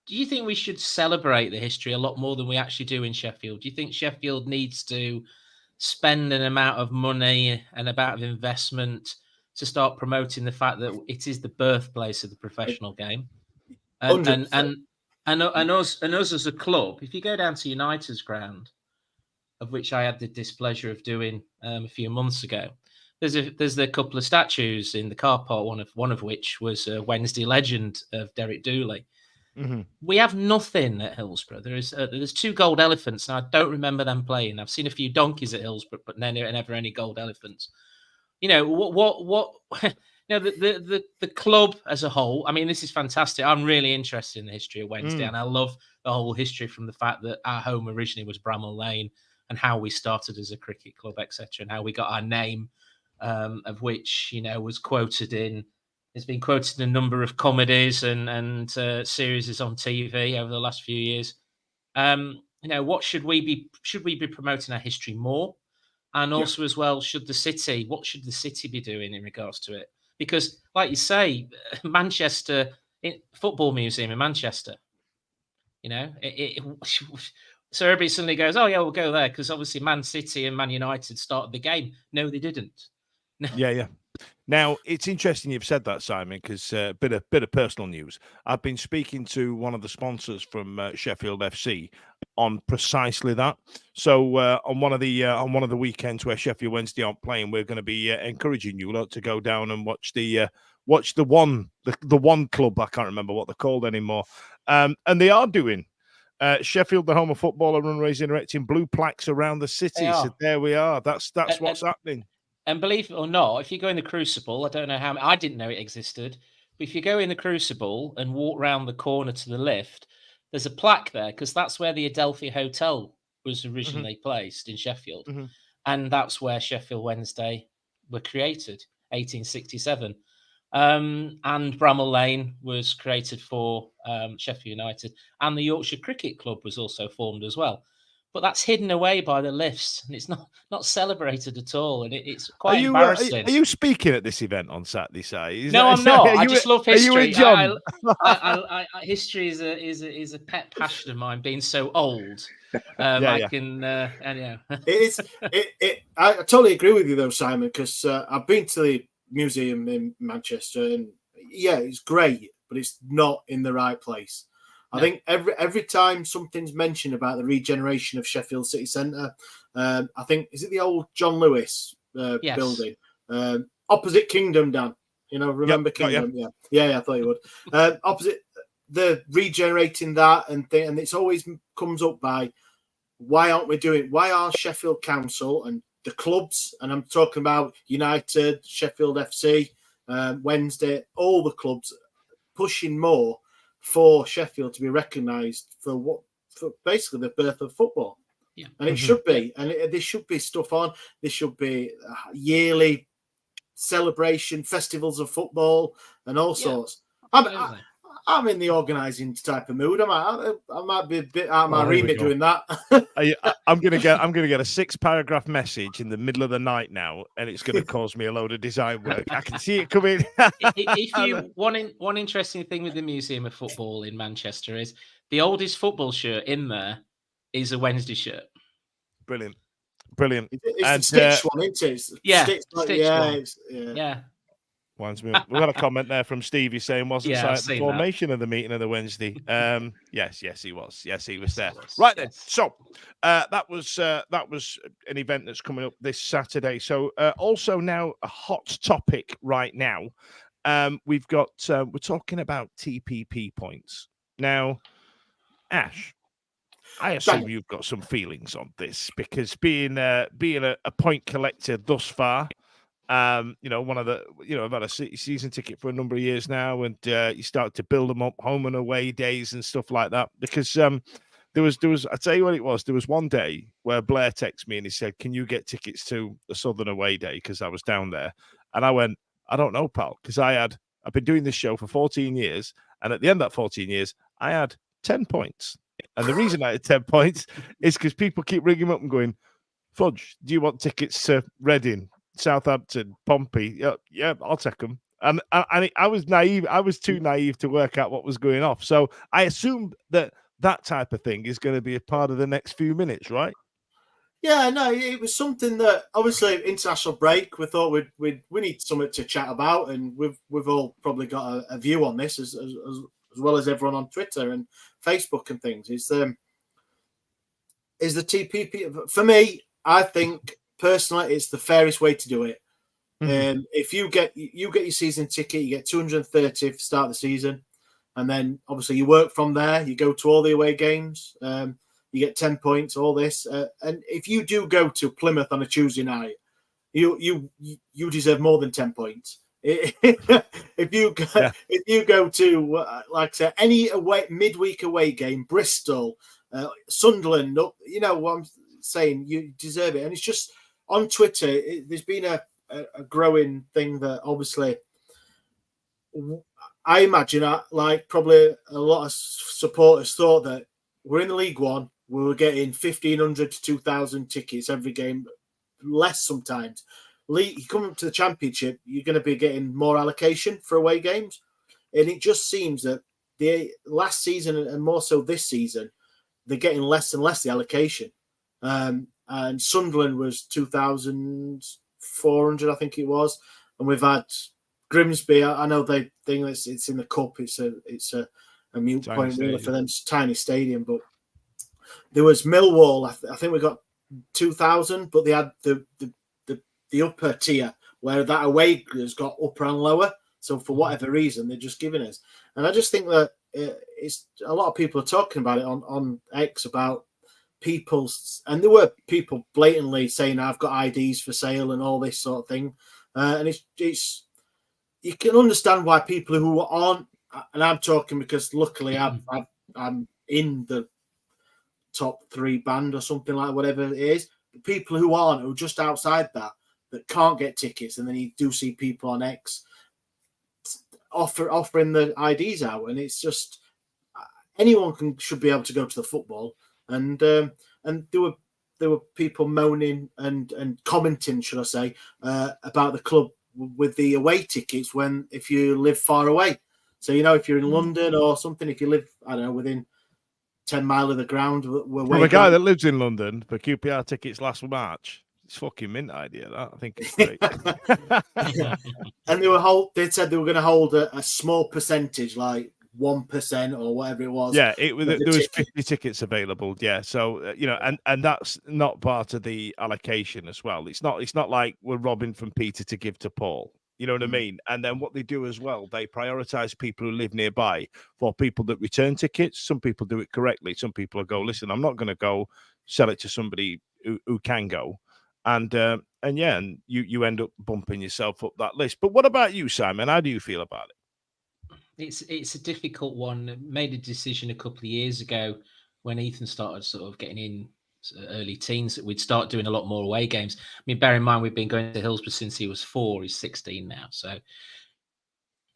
Do you think we should celebrate the history a lot more than we actually do in Sheffield? Do you think Sheffield needs to spend an amount of money and amount of investment to start promoting the fact that it is the birthplace of the professional game? And us as a club, if you go down to United's ground, of which I had the displeasure of doing a few months ago, there's a couple of statues in the car park, one of which was a Wednesday legend of Derek Dooley. We have nothing at Hillsboro. There's 2 gold elephants, and I don't remember them playing. I've seen a few donkeys at Hillsboro, but never any gold elephants. You know what? You know, the club as a whole. I mean, this is fantastic. I'm really interested in the history of Wednesday, and I love the whole history from the fact that our home originally was Bramall Lane, and how we started as a cricket club, etc., and how we got our name, of which was quoted in. It's been quoted in a number of comedies and series on TV over the last few years. What should we be promoting our history more? And also as well, what should the city be doing in regards to it? Because like you say, Manchester Football Museum in Manchester, so everybody suddenly goes, oh yeah, we'll go there because obviously Man City and Man United started the game. No, they didn't. Yeah. Now, it's interesting you've said that, Simon, because a bit of personal news. I've been speaking to one of the sponsors from Sheffield FC on precisely that. So on one of the weekends where Sheffield Wednesday aren't playing, we're going to be encouraging you lot to go down and watch the one club. I can't remember what they're called anymore, and they are doing. Sheffield, the home of football, are fundraising, erecting blue plaques around the city. So there we are. That's what's happening. And believe it or not, if you go in the Crucible, I don't know how I didn't know it existed, but if you go in the Crucible and walk round the corner to the left, there's a plaque there because that's where the Adelphi Hotel was originally placed in Sheffield, and that's where Sheffield Wednesday were created, 1867. And Bramall Lane was created for Sheffield United, and the Yorkshire Cricket Club was also formed as well. But that's hidden away by the lifts, and it's not celebrated at all, and it's quite embarrassing. Are you speaking at this event on Saturday, Si? No, I'm not. I just love history. Are you John? History is a pet passion of mine. Being so old, I totally agree with you though, Simon, because I've been to the museum in Manchester, and it's great, but it's not in the right place. I think every time something's mentioned about the regeneration of Sheffield City Centre, I think, is it the old John Lewis building? Opposite Kingdom, Dan. Remember Kingdom? Yeah, I thought you would. Opposite, the regenerating that and it's always comes up by why are Sheffield Council and the clubs, and I'm talking about United, Sheffield FC, Wednesday, all the clubs pushing more for Sheffield to be recognised for basically the birth of football. Yeah. And it should be. And there should be stuff on. There should be yearly celebration, festivals of football and all sorts. I'm in the organising type of mood. I might be a bit out of my remit doing that. I'm gonna get a 6-paragraph message in the middle of the night now, and it's gonna cause me a load of design work. I can see it coming. One interesting thing with the Museum of Football in Manchester is the oldest football shirt in there is a Wednesday shirt. Brilliant. It's and, the stitched one, isn't it? Yeah. We got a comment there from Stevie saying wasn't the formation of the meeting of the Wednesday. Yes, he was. Yes, he was there. Right then. So that was an event that's coming up this Saturday. So also now a hot topic right now. We've got we're talking about TPP points now. Ash, I assume you've got some feelings on this because being a point collector thus far. One of the, I've had a season ticket for a number of years now, and you start to build them up, home and away days and stuff like that. Because There was. I tell you what it was. There was one day where Blair texted me and he said, "Can you get tickets to the Southern away day?" Because I was down there, and I went, "I don't know, pal," because I've been doing this show for 14 years, and at the end of that 14 years, I had 10 points. And the reason I had 10 points is because people keep ringing up and going, "Fudge, do you want tickets to Reading, Southampton, Pompey?" Yeah, I'll take them. And I was naive. I was too naive to work out what was going off. So I assumed that type of thing is going to be a part of the next few minutes, right? Yeah, no, it was something that obviously international break. We thought we need something to chat about, and we've all probably got a view on this as well as everyone on Twitter and Facebook and things. Is the TPP for me? I think personally, it's the fairest way to do it. If you get your season ticket, you get 230 for start of the season, and then obviously you work from there. You go to all the away games. You get 10 points. All this, and if you do go to Plymouth on a Tuesday night, you deserve more than 10 points. If you go to like I said, any midweek away game, Bristol, Sunderland, you know what I'm saying, you deserve it. And it's just on Twitter, there's been a growing thing that obviously I imagine like probably a lot of supporters thought that we're in the League One, we were getting 1,500 to 2,000 tickets every game, less sometimes. You come up to the Championship, you're going to be getting more allocation for away games. And it just seems that the last season and more so this season, they're getting less and less the allocation. And Sunderland was 2,400, I think it was. And we've had Grimsby. I know they think it's in the cup. It's a mute Tiny point really stadium. for them. It's a tiny stadium, but there was Millwall. I think we got 2,000, but they had the upper tier where that away has got upper and lower. So for whatever reason, they're just giving us. And I just think that it's a lot of people are talking about it on X about people's, and there were people blatantly saying I've got IDs for sale and all this sort of thing. And it's you can understand why people who aren't, and I'm talking because luckily I'm in the top 3 band or something like whatever it is. But people who aren't, who are just outside that can't get tickets, and then you do see people on X offering the IDs out, and it's just anyone should be able to go to the football. And there were people moaning and commenting, should I say, about the club with the away tickets when if you live far away. So if you're in London or something, if you live within 10 miles of the ground, From a guy that lives in London for QPR tickets last March. It's fucking mint idea, that. I think it's great. And they said they were going to hold a small percentage, like 1% or whatever it was. Yeah, there was 50 tickets available. Yeah, so and that's not part of the allocation as well. It's not like we're robbing from Peter to give to Paul. You know what I mean? And then what they do as well, they prioritize people who live nearby for people that return tickets. Some people do it correctly. Some people go, listen, I'm not going to go sell it to somebody who can go. And you end up bumping yourself up that list. But what about you, Simon? How do you feel about it? It's a difficult one. I made a decision a couple of years ago when Ethan started sort of getting in early teens that we'd start doing a lot more away games. I mean, bear in mind we've been going to Hillsboro since he was 4. He's 16 now, so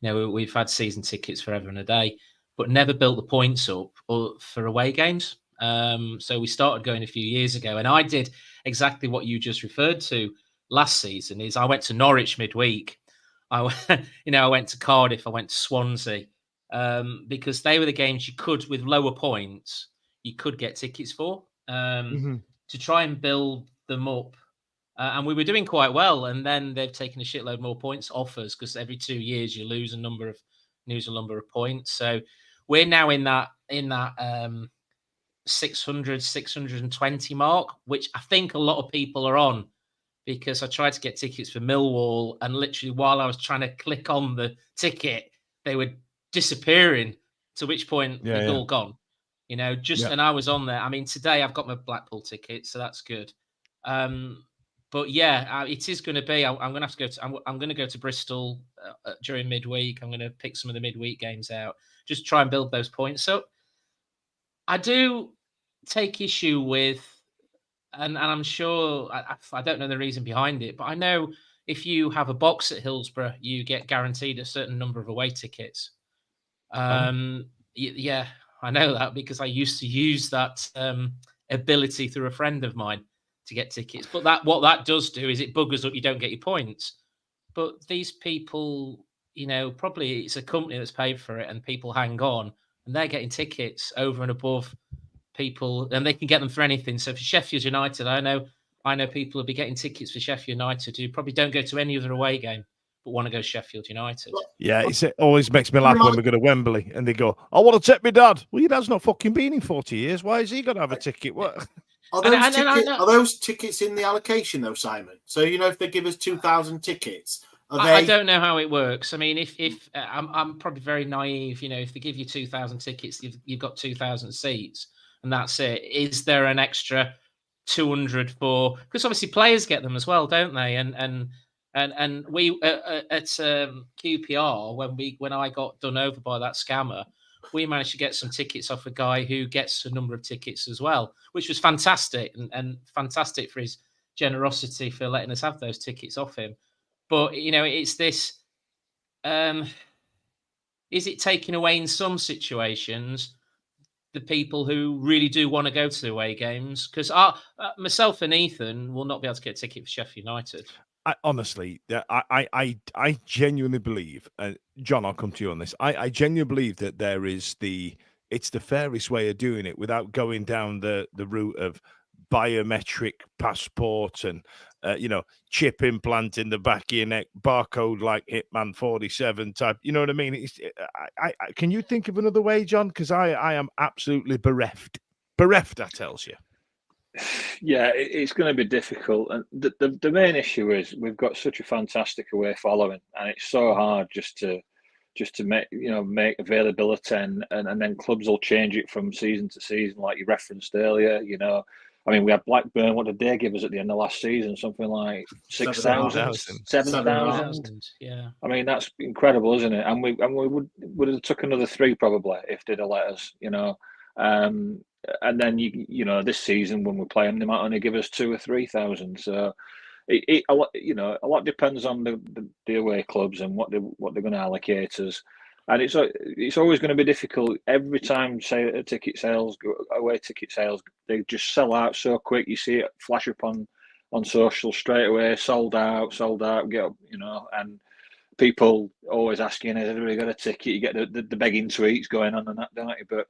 we've had season tickets forever and a day, but never built the points up for away games. So we started going a few years ago, and I did exactly what you just referred to last season. Is I went to Norwich midweek. I went to Cardiff. I went to Swansea because they were the games you could, with lower points, you could get tickets for to try and build them up. And we were doing quite well. And then they've taken a shitload more points off us because every 2 years you lose a number of points. So we're now in that 600, 620 mark, which I think a lot of people are on, because I tried to get tickets for Millwall, and literally while I was trying to click on the ticket, they were disappearing, to which point they've all gone. And I was on there. I mean, today I've got my Blackpool ticket, so that's good. But yeah, it is going to be. I'm going to have to go to. I'm going to go to Bristol during midweek. I'm going to pick some of the midweek games out, just try and build those points up. I do take issue with, and I'm sure I don't know the reason behind it, but I know if you have a box at Hillsboro, you get guaranteed a certain number of away tickets. Yeah, I know that because I used to use that ability through a friend of mine to get tickets. But what that does do is it buggers up. You don't get your points. But these people, probably it's a company that's paid for it, and people hang on, and they're getting tickets over and above people, and they can get them for anything. So for Sheffield United, I know people will be getting tickets for Sheffield United who probably don't go to any other away game but want to go Sheffield United. Yeah, it always makes me laugh when we go to Wembley and they go, "I want to take my dad." Well, your dad's not fucking been in 40 years. Why is he going to have a ticket? What? Are those tickets in the allocation though, Simon? So if they give us 2,000 tickets, I don't know how it works. I mean, if I'm probably very naive, if they give you 2,000 tickets, you've got 2,000 seats, and that's it. Is there an extra 200 for? Because obviously players get them as well, don't they? And we at QPR when I got done over by that scammer, we managed to get some tickets off a guy who gets a number of tickets as well, which was fantastic and fantastic for his generosity for letting us have those tickets off him. But it's this: is it taking away in some situations the people who really do want to go to the away games? Because myself and Ethan will not be able to get a ticket for Sheffield United. Honestly, I genuinely believe, John, I'll come to you on this. I genuinely believe that it's the fairest way of doing it without going down the route of biometric passport and chip implant in the back of your neck, barcode like Hitman 47 type. You know what I mean? Can you think of another way, John? Because I am absolutely bereft, I tells you. Yeah, it's going to be difficult, and the main issue is we've got such a fantastic away following, and it's so hard just to make availability, and then clubs will change it from season to season, like you referenced earlier. I mean, we had Blackburn. What did they give us at the end of last season? Something like 6,000, 7,000. Yeah. I mean, that's incredible, isn't it? And we would have took another 3 probably if they'd have let us. And then this season when we play them, they might only give us 2,000 or 3,000. So a lot depends on the away clubs and what they're going to allocate us. And it's always going to be difficult every time. Say away ticket sales, they just sell out so quick. You see it flash up on social straight away, sold out, get up, and people always asking, has everybody got a ticket? You get the begging tweets going on and that, don't you? But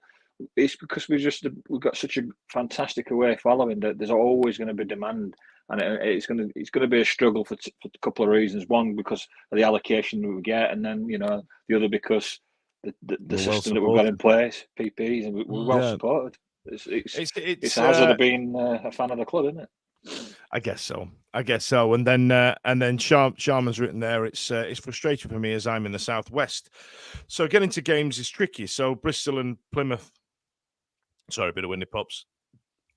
it's because we've got such a fantastic away following that there's always going to be demand, and it's going to be a struggle for a couple of reasons. One, because of the allocation we get, and then the other because the system that we've got in place, PPs, and we're well supported. It's hard to have been a fan of the club, isn't it? I guess so. And then Sharman's written there. It's frustrating for me as I'm in the southwest, so getting to games is tricky. So Bristol and Plymouth. Sorry, a bit of windy pops.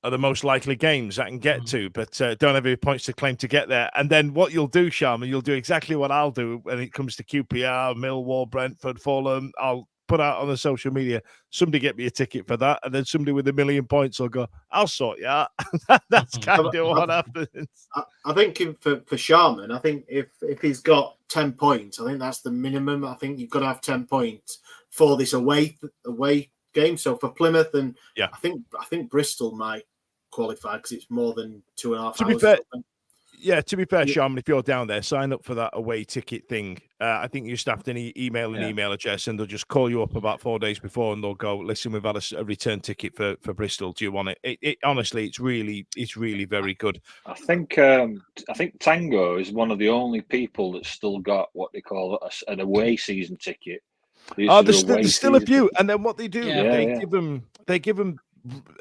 Are the most likely games I can get to, but don't have any points to claim to get there. And then what you'll do, Sharman, you'll do exactly what I'll do when it comes to QPR, Millwall, Brentford, Fulham. I'll put out on the social media, somebody get me a ticket for that, and then somebody with 1 million points will go, I'll sort you out. That's kind of what happens. I think for Sharman, I think if he's got 10 points, I think that's the minimum. I think you've got to have 10 points for this away game. So for Plymouth, and I think Bristol might qualify because it's more than 2.5 hours. To be fair, Sharman, if you're down there, sign up for that away ticket thing. I think you just have to email an email address, and they'll just call you up about 4 days before, and they'll go, "Listen, we've had a return ticket for Bristol. Do you want it?" It honestly, it's really very good. I think Tango is one of the only people that's still got what they call an away season ticket. There's still a few, and then what they do, they give them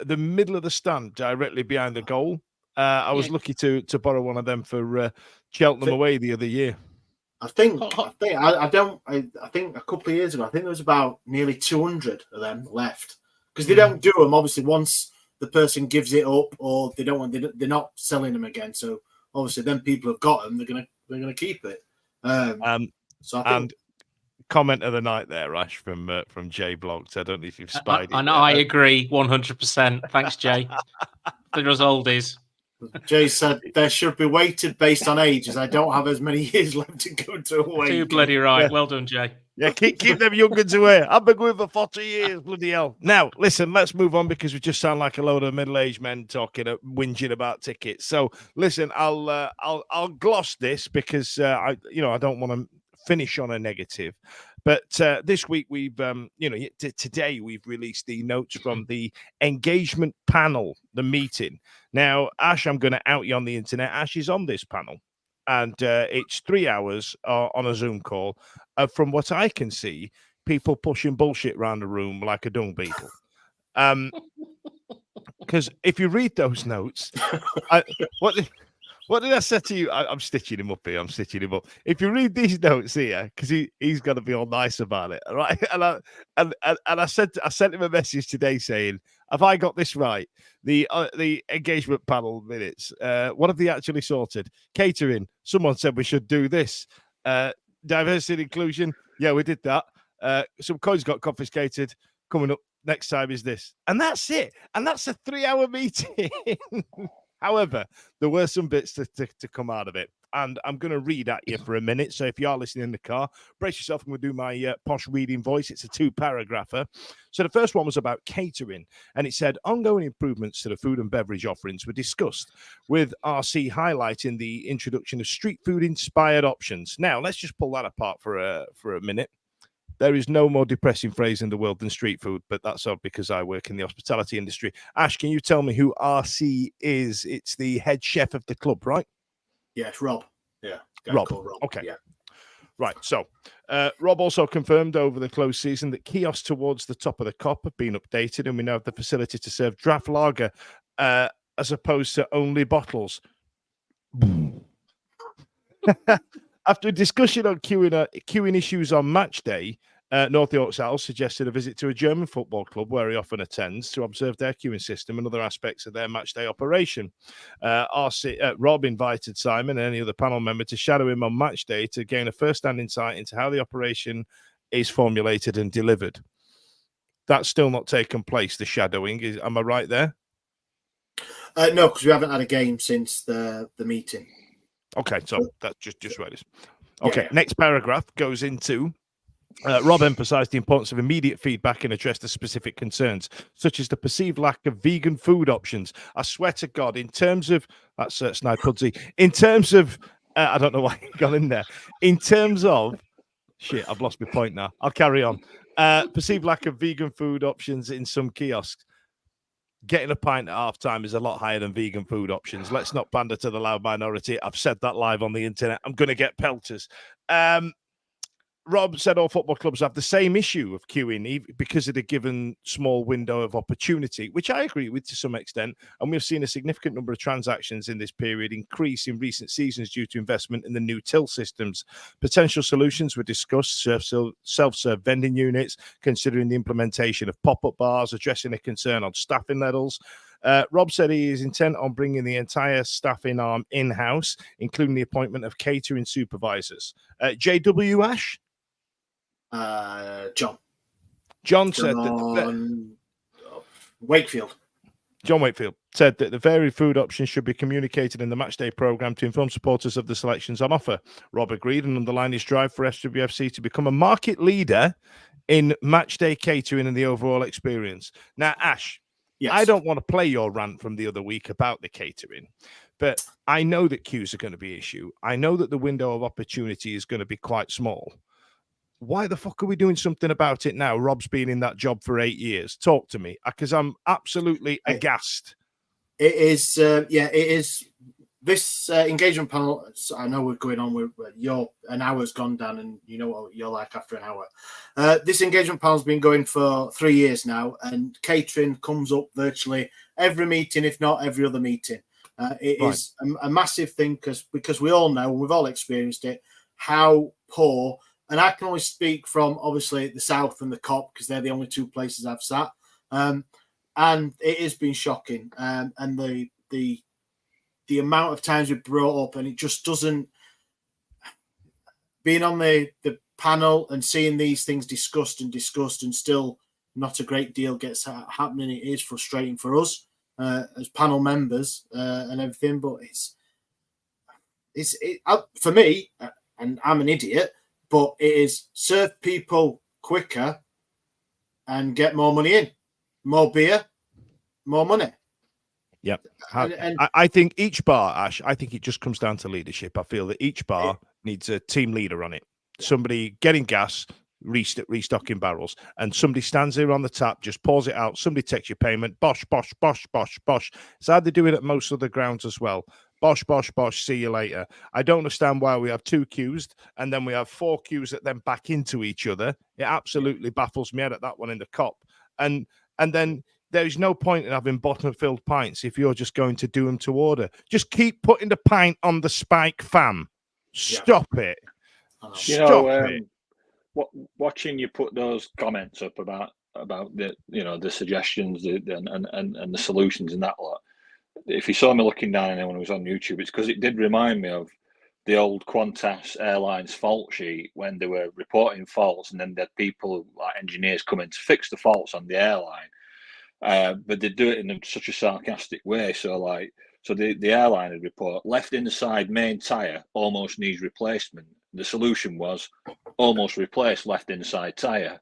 the middle of the stand directly behind the goal. I was lucky to borrow one of them for Cheltenham away the other year. I think a couple of years ago, I think there was about nearly 200 of them left because they don't do them obviously once the person gives it up, or they're not selling them again. So obviously, then people have got them, they're gonna keep it. So I think. comment of the night there, Ash, from Jay Blogs. I don't know if you've spied it. And I agree 100%. Thanks, Jay. For us oldies. Jay said there should be weighted based on ages. I don't have as many years left to go to away. Too bloody right. Well done, Jay. Yeah, keep them young'uns away. I've been going for 40 years, bloody hell. Now, listen, let's move on because we just sound like a load of middle-aged men talking, whinging about tickets. So, listen, I'll gloss this because I don't want to finish on a negative. But this week we've, today we've released the notes from the engagement panel, the meeting. Now, Ash, I'm going to out you on the internet. Ash is on this panel, and it's 3 hours on a Zoom call. From what I can see, people pushing bullshit around the room like a dung beetle. Because if you read those notes, what did I say to you? I'm stitching him up here. I'm stitching him up. If you read these notes here, because he's got to be all nice about it, all right? And I sent him a message today saying, "Have I got this right? The engagement panel minutes. What have they actually sorted? Catering. Someone said we should do this. Diversity and inclusion. Yeah, we did that. Some coins got confiscated. Coming up next time is this, and that's it. And that's a 3-hour meeting." However, there were some bits to come out of it, and I'm going to read at you for a minute. So if you are listening in the car, brace yourself. I'm going to do my posh reading voice. It's a 2-paragrapher. So the first one was about catering, and it said ongoing improvements to the food and beverage offerings were discussed, with RC highlighting the introduction of street food inspired options. Now let's just pull that apart for a minute. There is no more depressing phrase in the world than street food, but that's all because I work in the hospitality industry. Ash, can you tell me who RC is? It's the head chef of the club, right? Yeah, it's Rob. Yeah, Rob. Okay. Yeah. Right. So Rob also confirmed over the closed season that kiosks towards the top of the Kop have been updated, and we now have the facility to serve draft lager as opposed to only bottles. After a discussion on queuing issues on match day, North York's Al suggested a visit to a German football club where he often attends to observe their queuing system and other aspects of their match day operation. Rob invited Simon and any other panel member to shadow him on match day to gain a first-hand insight into how the operation is formulated and delivered. That's still not taken place, the shadowing. Am I right there? No, because we haven't had a game since the meeting. Okay, so that's just read this. Okay, yeah. Next paragraph goes into Rob emphasised the importance of immediate feedback and addressed the specific concerns, such as the perceived lack of vegan food options. I swear to God, in terms of that's Snide Pudsey, in terms of I don't know why he got in there. In terms of shit, I've lost my point now. I'll carry on. Perceived lack of vegan food options in some kiosks. Getting a pint at half-time is a lot higher than vegan food options. Let's not pander to the loud minority. I've said that live on the internet. I'm going to get pelters. Rob said all football clubs have the same issue of queuing because of the given small window of opportunity, which I agree with to some extent. And we've seen a significant number of transactions in this period increase in recent seasons due to investment in the new till systems. Potential solutions were discussed, self-serve vending units, considering the implementation of pop-up bars, addressing a concern on staffing levels. Rob said he is intent on bringing the entire staffing arm in-house, including the appointment of catering supervisors. JW Ash? John said that Wakefield. John Wakefield said that the varied food options should be communicated in the matchday programme to inform supporters of the selections on offer. Rob agreed and underlined his drive for SWFC to become a market leader in matchday catering and the overall experience. Now, Ash, yes. I don't want to play your rant from the other week about the catering, but I know that queues are going to be an issue. I know that the window of opportunity is going to be quite small. Why the fuck are we doing something about it now? Rob's been in that job for 8 years. Talk to me, because I'm absolutely aghast. It is, it is. This engagement panel, I know we're going on with an hour's gone down, and you know what you're like after an hour. This engagement panel's been going for 3 years now, and catering comes up virtually every meeting, if not every other meeting. It is a massive thing because we all know, we've all experienced it, how poor. And I can only speak from, obviously, the South and the Kop, because they're the only two places I've sat. And it has been shocking. And the amount of times we've brought up, and it just doesn't... Being on the panel and seeing these things discussed and still not a great deal gets happening. It is frustrating for us as panel members and everything, but for me, and I'm an idiot, but it is serve people quicker and get more money in, more beer, more money. Yep. I think each bar, Ash, I think it just comes down to leadership. I feel that each bar needs a team leader on it. Somebody getting gas, restocking barrels, and somebody stands there on the tap, just pours it out. Somebody takes your payment. Bosh, bosh, bosh, bosh, bosh. It's how they do it at most other grounds as well. Bosh, bosh, bosh, see you later. I don't understand why we have 2 queues and then we have 4 queues that then back into each other. It absolutely baffles me out at that one in the Cop. And then there's no point in having bottom-filled pints if you're just going to do them to order. Just keep putting the pint on the spike, fam. Stop it. Stop it. Watching you put those comments up about the the suggestions and the solutions and that lot. If you saw me looking down at anyone who was on YouTube, it's because it did remind me of the old Qantas Airlines fault sheet when they were reporting faults, and then they had people like engineers come in to fix the faults on the airline. But they do it in such a sarcastic way. So the airline would report left inside main tyre almost needs replacement. The solution was almost replaced left inside tyre.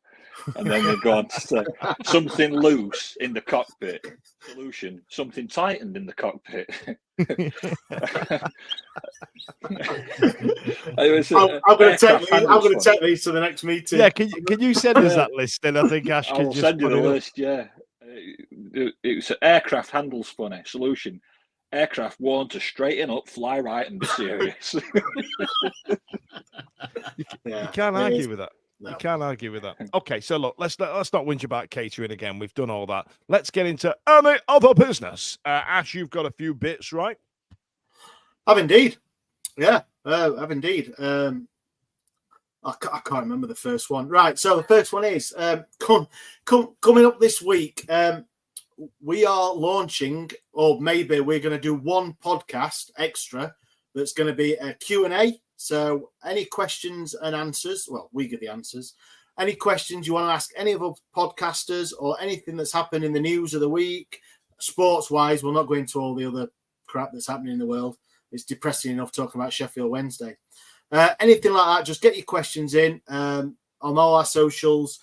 And then they've gone to something loose in the cockpit. Solution, something tightened in the cockpit. I'm going to take these to the next meeting. Yeah, can you send us that list? Then I think Ash can I'll just send you put the it list. Yeah, it was aircraft handles funny. Solution: aircraft warned to straighten up, fly right, and be serious. You can't argue with that. No. You can't argue with that. Okay, so look, let's not whinge about catering again. We've done all that. Let's get into any other business. Ash, you've got a few bits, right? I've indeed. Yeah, I've indeed. I can't remember the first one. Right, so the first one is coming up this week. We are launching, or maybe we're going to do one podcast extra that's going to be a Q&A. So any questions and answers, well, we give the answers. Any questions you want to ask any of our podcasters or anything that's happened in the news of the week, sports-wise, we'll not go into all the other crap that's happening in the world. It's depressing enough talking about Sheffield Wednesday. Anything like that, just get your questions in on all our socials.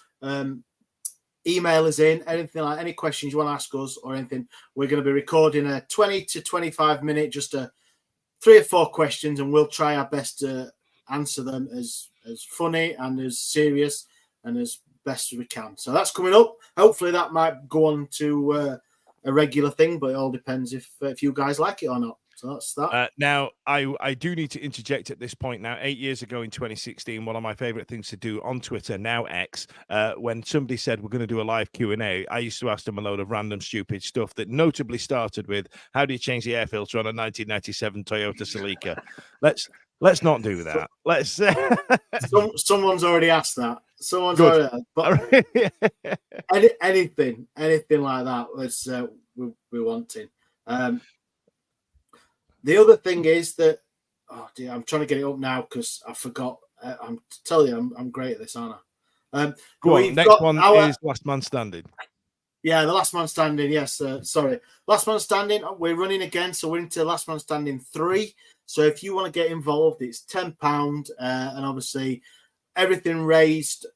Email us in, any questions you want to ask us or anything. We're going to be recording a 20 to 25 minute, just a 3 or 4 questions, and we'll try our best to answer them as funny and as serious and as best as we can. So that's coming up. Hopefully that might go on to a regular thing, but it all depends if you guys like it or not. So that's that. Now, I do need to interject at this point now. 8 years ago in 2016, one of my favorite things to do on Twitter, now X, when somebody said we're going to do a live Q&A, I used to ask them a load of random stupid stuff that notably started with, how do you change the air filter on a 1997 Toyota Celica? Let's not do that. Let's. Someone's already asked that. Someone's already asked. But anything like that, let's we're wanting. The other thing is that, I'm trying to get it up now because I forgot. I'm telling you, I'm great at this, aren't I? Go on, next one is Last Man Standing. Yeah, the Last Man Standing. Yes, sorry. Last Man Standing, we're running again, so we're into Last Man Standing 3. So if you want to get involved, it's £10. And obviously, everything raised,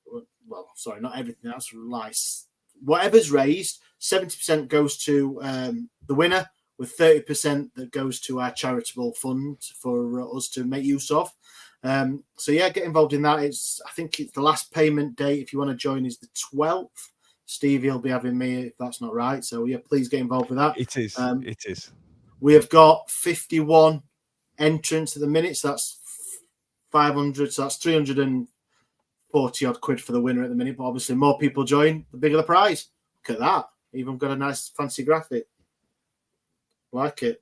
well, sorry, not everything, that's nice. Whatever's raised, 70% goes to the winner, with 30% that goes to our charitable fund for us to make use of. So yeah, get involved in that. I think it's the last payment date, if you want to join, is the 12th. Stevie will be having me if that's not right. So yeah, please get involved with that. It is. It is. We have got 51 entrants at the minute. So that's 500. So that's 340 odd quid for the winner at the minute. But obviously more people join, the bigger the prize. Look at that. Even got a nice fancy graphic. Like it.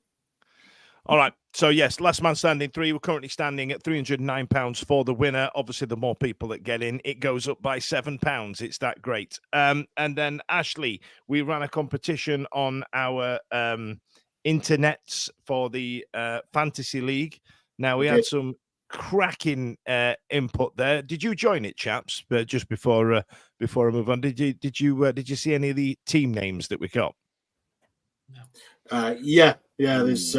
All right. So yes, Last Man Standing 3. We're currently standing at £309 for the winner. Obviously, the more people that get in, it goes up by £7. It's that great. And then Ashley, we ran a competition on our internets for the Fantasy League. Now we had some cracking input there. Did you join it, chaps? But just before I move on, did you see any of the team names that we got? Yeah. There's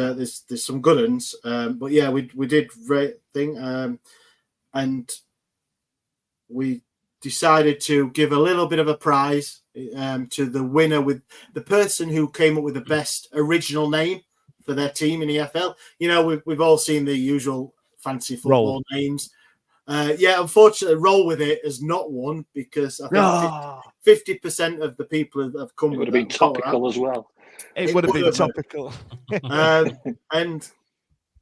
some good ones, but yeah, we did rate thing, and we decided to give a little bit of a prize to the winner, with the person who came up with the best original name for their team in the EFL. You know, we've all seen the usual fancy football names. Unfortunately, Roll With It has not won, because I think 50% of the people have come. It would have been topical as well. It would have been topical. And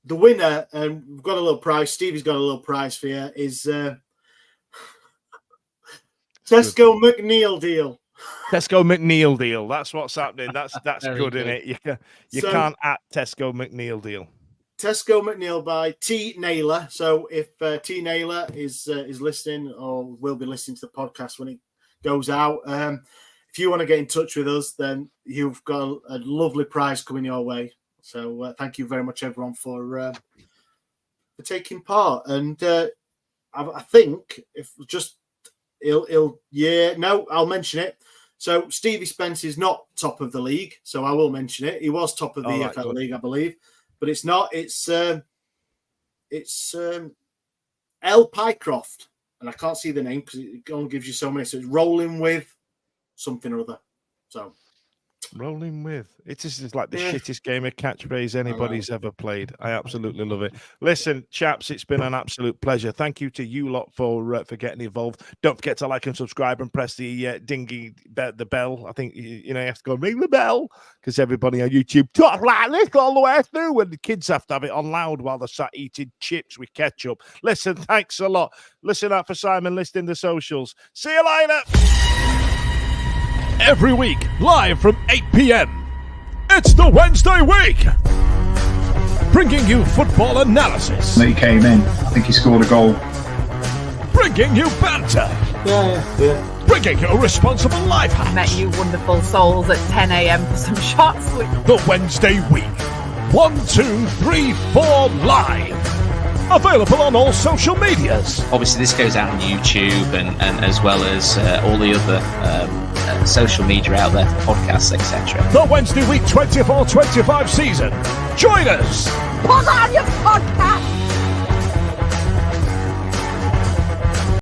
the winner, and we've got a little prize. Stevie's got a little prize for you. Is Tesco McNeil deal. Tesco McNeil deal. That's what's happening. That's good, isn't it? You can't at Tesco McNeil deal. Tesco McNeil by T Naylor. So if T Naylor is listening, or will be listening to the podcast when it goes out, if you want to get in touch with us, then you've got a lovely prize coming your way. So thank you very much, everyone, for taking part. And I think if just I'll mention it. So Stevie Spence is not top of the league, so I will mention it. He was top of the EFL league, I believe, but it's not. It's L. Pycroft, and I can't see the name because it only gives you so many. So it's Rolling With something or other. So Rolling With. It is like the shittest game of catchphrase anybody's ever played. I absolutely love it. Listen, chaps, it's been an absolute pleasure. Thank you to you lot for getting involved. Don't forget to like and subscribe and press the the bell. I think you have to go ring the bell, because everybody on YouTube talk like this all the way through, and the kids have to have it on loud while they're sat eating chips with ketchup. Listen, thanks a lot. Listen out for Simon listing the socials. See you later. Every week, live from 8 p.m. It's the Wednesday Week, bringing you football analysis. He came in. I think he scored a goal. Bringing you banter. Yeah. Bringing you responsible life hacks. Met you wonderful souls at 10 a.m. for some shots. The Wednesday Week. 1, 2, 3, 4 live. Available on all social medias. Obviously, this goes out on YouTube and as well as all the other social media out there, podcasts, etc. The Wednesday Week 24-25 season. Join us. Put on your podcast.